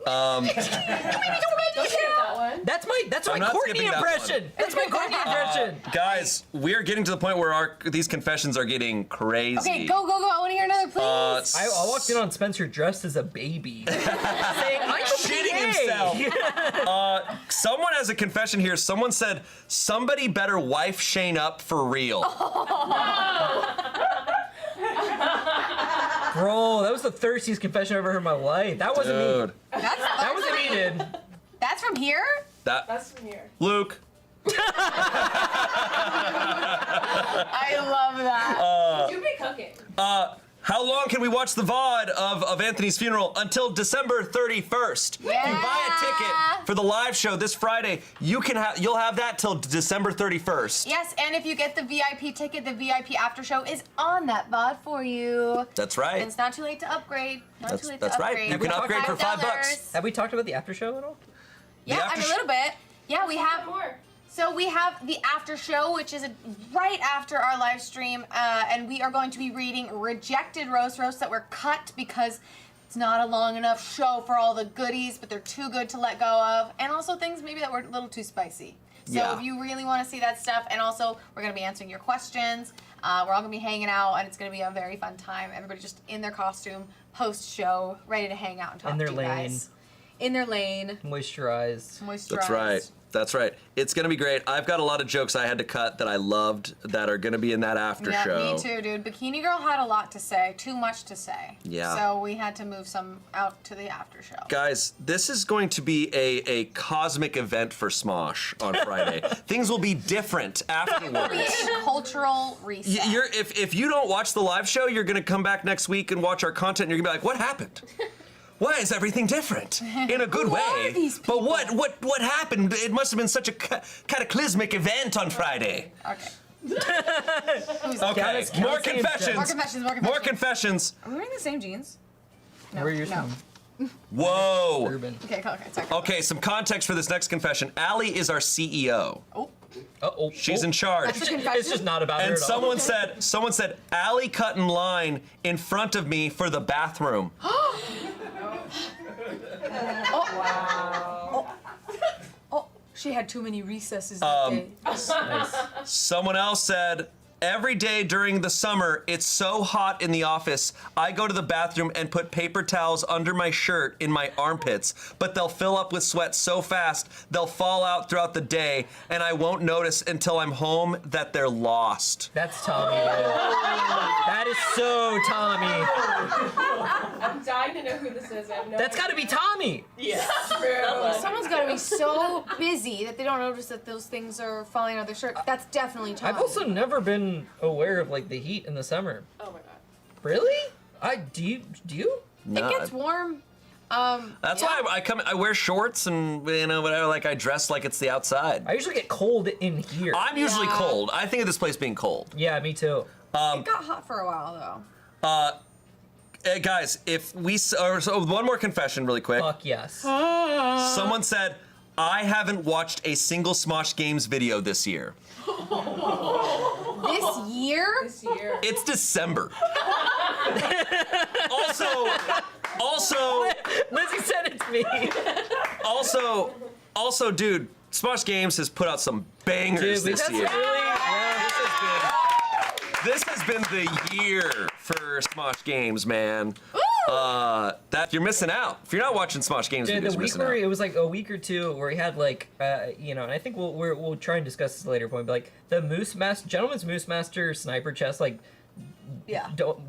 Don't skip that one. That's my I'm not Courtney skipping that impression. one. That's my Courtney impression. Guys, we're getting to the point where these confessions are getting crazy. Okay, go. I want to hear another, please. I walked in on Spencer dressed as a baby, saying, "I'm shitting okay." himself. Someone has a confession here. Someone said, somebody better wife Shane up for real. Bro, that was the thirstiest confession I've ever heard in my life. That wasn't me. Dude. That wasn't me, dude. That's from here? That's from here. Luke. I love that. You be cooking. How long can we watch the VOD of Anthony's funeral? Until December 31st. If you buy a ticket for the live show this Friday, you'll have that till December 31st. Yes, and if you get the VIP ticket, the VIP after show is on that VOD for you. That's right. And it's not too late to upgrade. That's right. You can upgrade for $5. Have we talked about the after show at all? Yeah, a little bit. Yeah, we have more. So we have the after show, which is right after our live stream, and we are going to be reading rejected roasts that were cut because it's not a long enough show for all the goodies, but they're too good to let go of, and also things maybe that were a little too spicy. So if you really want to see that stuff, and also we're going to be answering your questions, we're all going to be hanging out, and it's going to be a very fun time. Everybody just in their costume, post-show, ready to hang out and talk to you guys. In their lane. Moisturized. That's right. That's right. It's gonna be great. I've got a lot of jokes I had to cut that I loved that are gonna be in that after show. Me too, dude. Bikini Girl had a lot to say, too much to say. Yeah. So we had to move some out to the after show. Guys, this is going to be a cosmic event for Smosh on Friday. Things will be different afterwards. It'll be a cultural reset. If you don't watch the live show, you're gonna come back next week and watch our content, and you're gonna be like, what happened? Why is everything different? In a good way. But what happened? It must have been such a cataclysmic event on Friday. Okay. Okay. More confessions. More confessions. More confessions. Are we wearing the same jeans? No. Where are yours no. from? Whoa. Okay, sorry. Okay, some context for this next confession. Allie is our CEO. Uh-oh. She's in charge. That's a confession? It's just not about her And at all. someone said, Allie cut in line in front of me for the bathroom. She had too many recesses that day. Someone else said, every day during the summer, it's so hot in the office, I go to the bathroom and put paper towels under my shirt in my armpits, but they'll fill up with sweat so fast, they'll fall out throughout the day, and I won't notice until I'm home that they're lost. That's Tommy, dude. That is so Tommy. I'm dying to know who this is. I have no That's got to be Tommy. Yeah. True. Someone's got to be so busy that they don't notice that those things are falling out of their shirt. That's definitely Tommy. I've also never been aware of like the heat in the summer. Oh my god. Really? Do you? No, It gets warm. That's why I wear shorts and whatever. Like I dress like it's the outside. I usually get cold in here. I'm usually cold. I think of this place being cold. Yeah, me too. It got hot for a while though. Hey guys, if we so one more confession really quick. Fuck yes. Someone said, I haven't watched a single Smosh Games video this year. This year? This year. It's December. also, Lizzie sent it to me. also, dude, Smosh Games has put out some bangers Dude, this that's year. really. This has been the year for Smosh Games, man. That you're missing out. If you're not watching Smosh Games Dude, videos, the you're week missing where out. it was like a week or two where he had like, and I think we'll try and discuss this later point, but like the Gentleman's Moose Master sniper chest, like,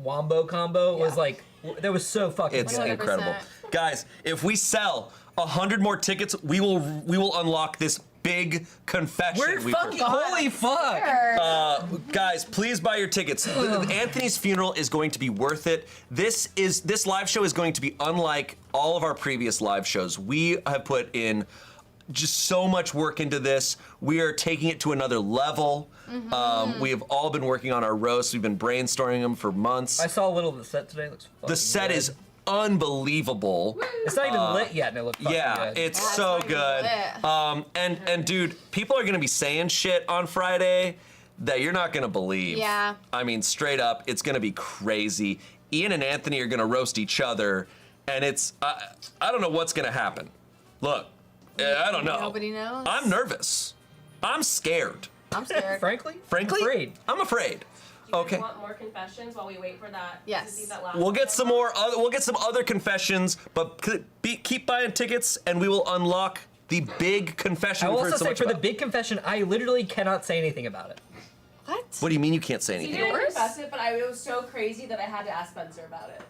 wombo combo was like, that was so fucking It's good. incredible. Guys, if we sell 100 more tickets, we will unlock this big confession. We're fucking, holy fuck. Guys, please buy your tickets. Anthony's funeral is going to be worth it. This live show is going to be unlike all of our previous live shows. We have put in just so much work into this. We are taking it to another level. We have all been working on our roasts. We've been brainstorming them for months. I saw a little of the set today. It looks fucking The set good. is unbelievable. It's not even lit yet, and it looks fucking good. It's so good. And dude, people are gonna be saying shit on Friday that you're not gonna believe. Yeah. I mean, straight up, it's gonna be crazy. Ian and Anthony are gonna roast each other, and it's I don't know what's gonna happen. Look, I don't know. Nobody knows. I'm nervous. I'm scared. I'm scared. Frankly, Frankly, I'm afraid. Do you Okay. guys want more confessions while we wait for that? Yes. To see that last We'll get one? some more. We'll get some other confessions, but keep buying tickets, and we will unlock the big confession. I will we've heard also so say much for the about. big confession, I literally cannot say anything about it. What? What do you mean you can't say You anything? didn't confess it, but it was so crazy that I had to ask Spencer about it.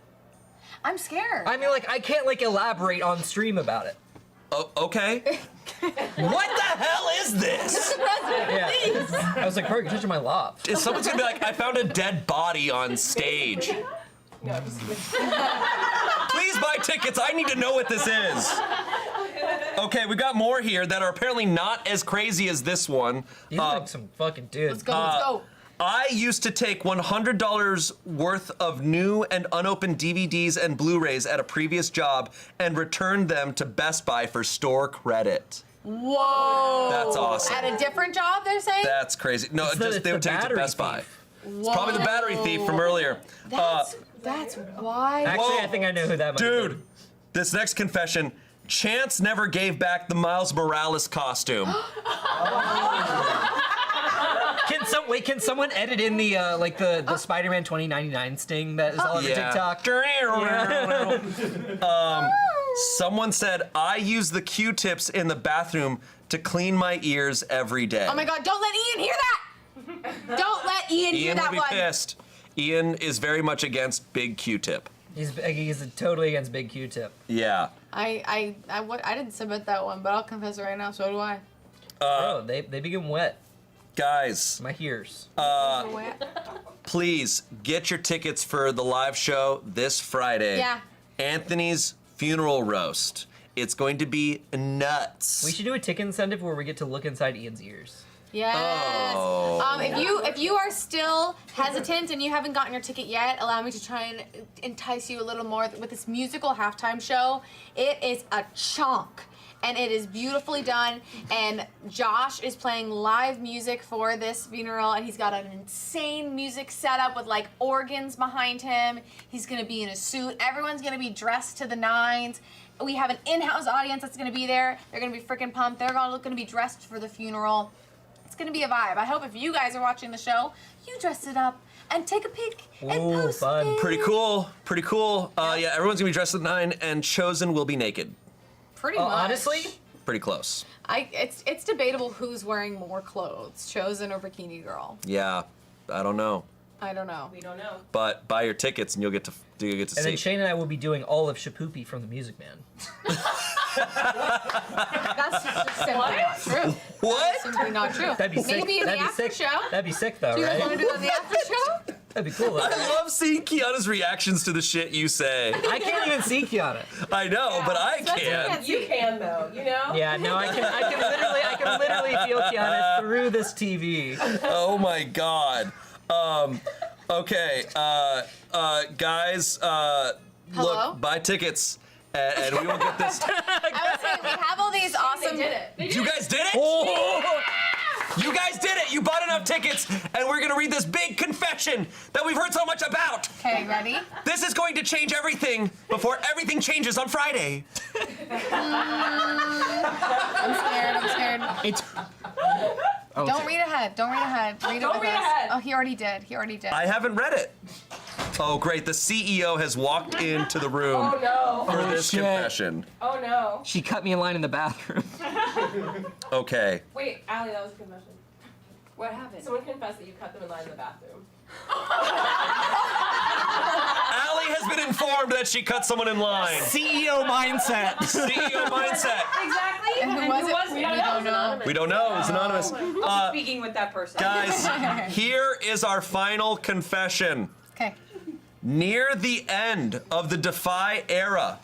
I'm scared. I mean, like, I can't like elaborate on stream about it. Oh, okay. What the hell is this? Yeah. I was like, Corey, you're touching my loft. Is someone's gonna be like, I found a dead body on stage. No, I'm just kidding. Please buy tickets. I need to know what this is. Okay, we got more here that are apparently not as crazy as this one. These are like some fucking dudes. Let's go. I used to take $100 worth of new and unopened DVDs and Blu-rays at a previous job and return them to Best Buy for store credit. Whoa. That's awesome. At a different job, they're saying? That's crazy. No, they would take it to Best Buy. It's probably the battery thief from earlier. That's why. Actually, I think I know who that might be. Dude, this next confession, Chance never gave back the Miles Morales costume. Can someone edit in the like the Spider-Man 2099 sting that is all over TikTok? Someone said, I use the Q-tips in the bathroom to clean my ears every day. Oh my god, don't let Ian hear that! Don't let Ian hear Ian that will be one. pissed. Ian is very much against big Q-tip. He's totally against Big Q-tip. Yeah. I didn't submit that one, but I'll confess it right now, so do I. Oh, they begin wet. Guys, my ears. Please get your tickets for the live show this Friday. Yeah. Anthony's funeral roast. It's going to be nuts. We should do a ticket incentive where we get to look inside Ian's ears. Yes. Oh. If you are still hesitant and you haven't gotten your ticket yet, allow me to try and entice you a little more with this musical halftime show. It is a chunk. And it is beautifully done. And Josh is playing live music for this funeral, and he's got an insane music setup with like organs behind him. He's gonna be in a suit. Everyone's gonna be dressed to the nines. We have an in-house audience that's gonna be there. They're gonna be freaking pumped. They're all gonna be dressed for the funeral. It's gonna be a vibe. I hope if you guys are watching the show, you dress it up and take a pic and post it. Pretty cool. Pretty cool. Yeah, everyone's gonna be dressed at 9, and Chosen will be naked. Pretty much. Honestly, pretty close. It's debatable who's wearing more clothes, Chosen or Bikini Girl. Yeah, I don't know. I don't know. We don't know. But buy your tickets and you'll get to And see. then Shane and I will be doing all of Shapoopy from The Music Man. That's just simply not true. What? That's simply not true. That'd be sick. Maybe in the That'd be after sick. show. That'd be sick, though, Do you guys right? want to do that in the after show? That'd be cool. Though, right? I love seeing Kiana's reactions to the shit you say. I can't even see Kiana. I know, but I can. You can though, you know? Yeah, no, I can literally feel Kiana through this TV. Oh my god. Okay, guys, Hello? look, buy tickets, and we will get this. I would say we have all these awesome. They did it. You guys did it? You guys did it! You bought enough tickets, and we're gonna read this big confession that we've heard so much about. Okay, ready? This is going to change everything before everything changes on Friday. I'm scared. It's. Oh, Don't read ahead. Don't read ahead. Read it Don't with read us. ahead. Oh, he already did. He already did. I haven't read it. Oh, great. The CEO has walked into the room Oh no. for this shit. confession. Oh no. She cut me in line in the bathroom. Okay. Wait, Allie, that was a confession. What happened? Someone confessed that you cut them in line in the bathroom. Allie has been informed that she cut someone in line. CEO mindset. CEO mindset. Exactly. And who was it? We don't know. We don't know. It's anonymous. Speaking with that person. Guys, here is our final confession. Okay. Near the end of the Defy era,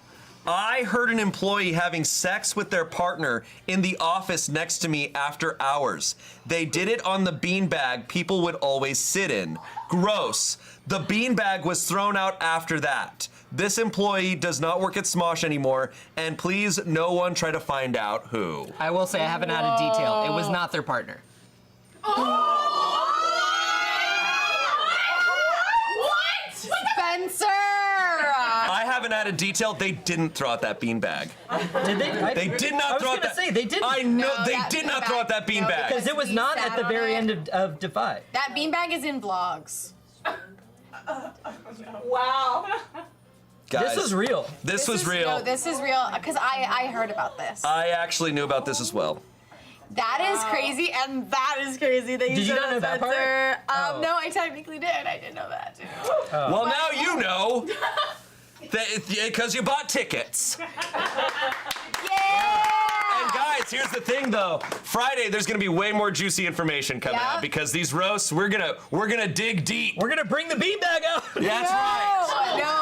I heard an employee having sex with their partner in the office next to me after hours. They did it on the beanbag people would always sit in. Gross. The beanbag was thrown out after that. This employee does not work at Smosh anymore, and please no one try to find out who. I will say I have an added detail. It was not their partner. Spencer! I have an added detail. They didn't throw out that beanbag. Did they? They did not I was throw out gonna that. say they didn't. I know No, they that did not beanbag- throw out that no, beanbag. Because it was not at the very end of Defy. That beanbag is in vlogs. Wow. Guys, This was real. This was real. No, this is real because I heard about this. I actually knew about this as well. That is crazy, and that is crazy that you Did you said not know that part? Spencer. Oh. No, I technically did. I did know that too. Well, now you know. Because you bought tickets. Yeah! And guys, here's the thing though. Friday there's gonna be way more juicy information coming Yeah? out because these roasts, we're gonna dig deep. We're gonna bring the beanbag out. That's right. No.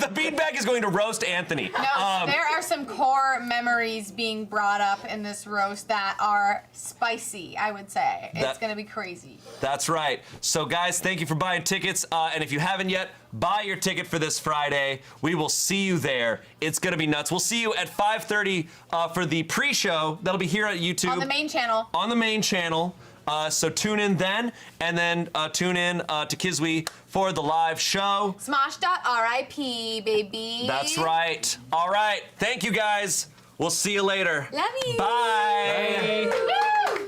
The beanbag is going to roast Anthony. No, there are some core memories being brought up in this roast that are spicy, I would say. It's That- gonna be crazy. That's right. So guys, thank you for buying tickets. And if you haven't yet, buy your ticket for this Friday. We will see you there. It's gonna be nuts. We'll see you at 5:30 for the pre-show. That'll be here at YouTube. On the main channel. On the main channel. So tune in then, and then tune in to Kizwi for the live show. Smosh.RIP, baby. That's right. All right. Thank you guys. We'll see you later. Love you. Bye. Bye. Woo!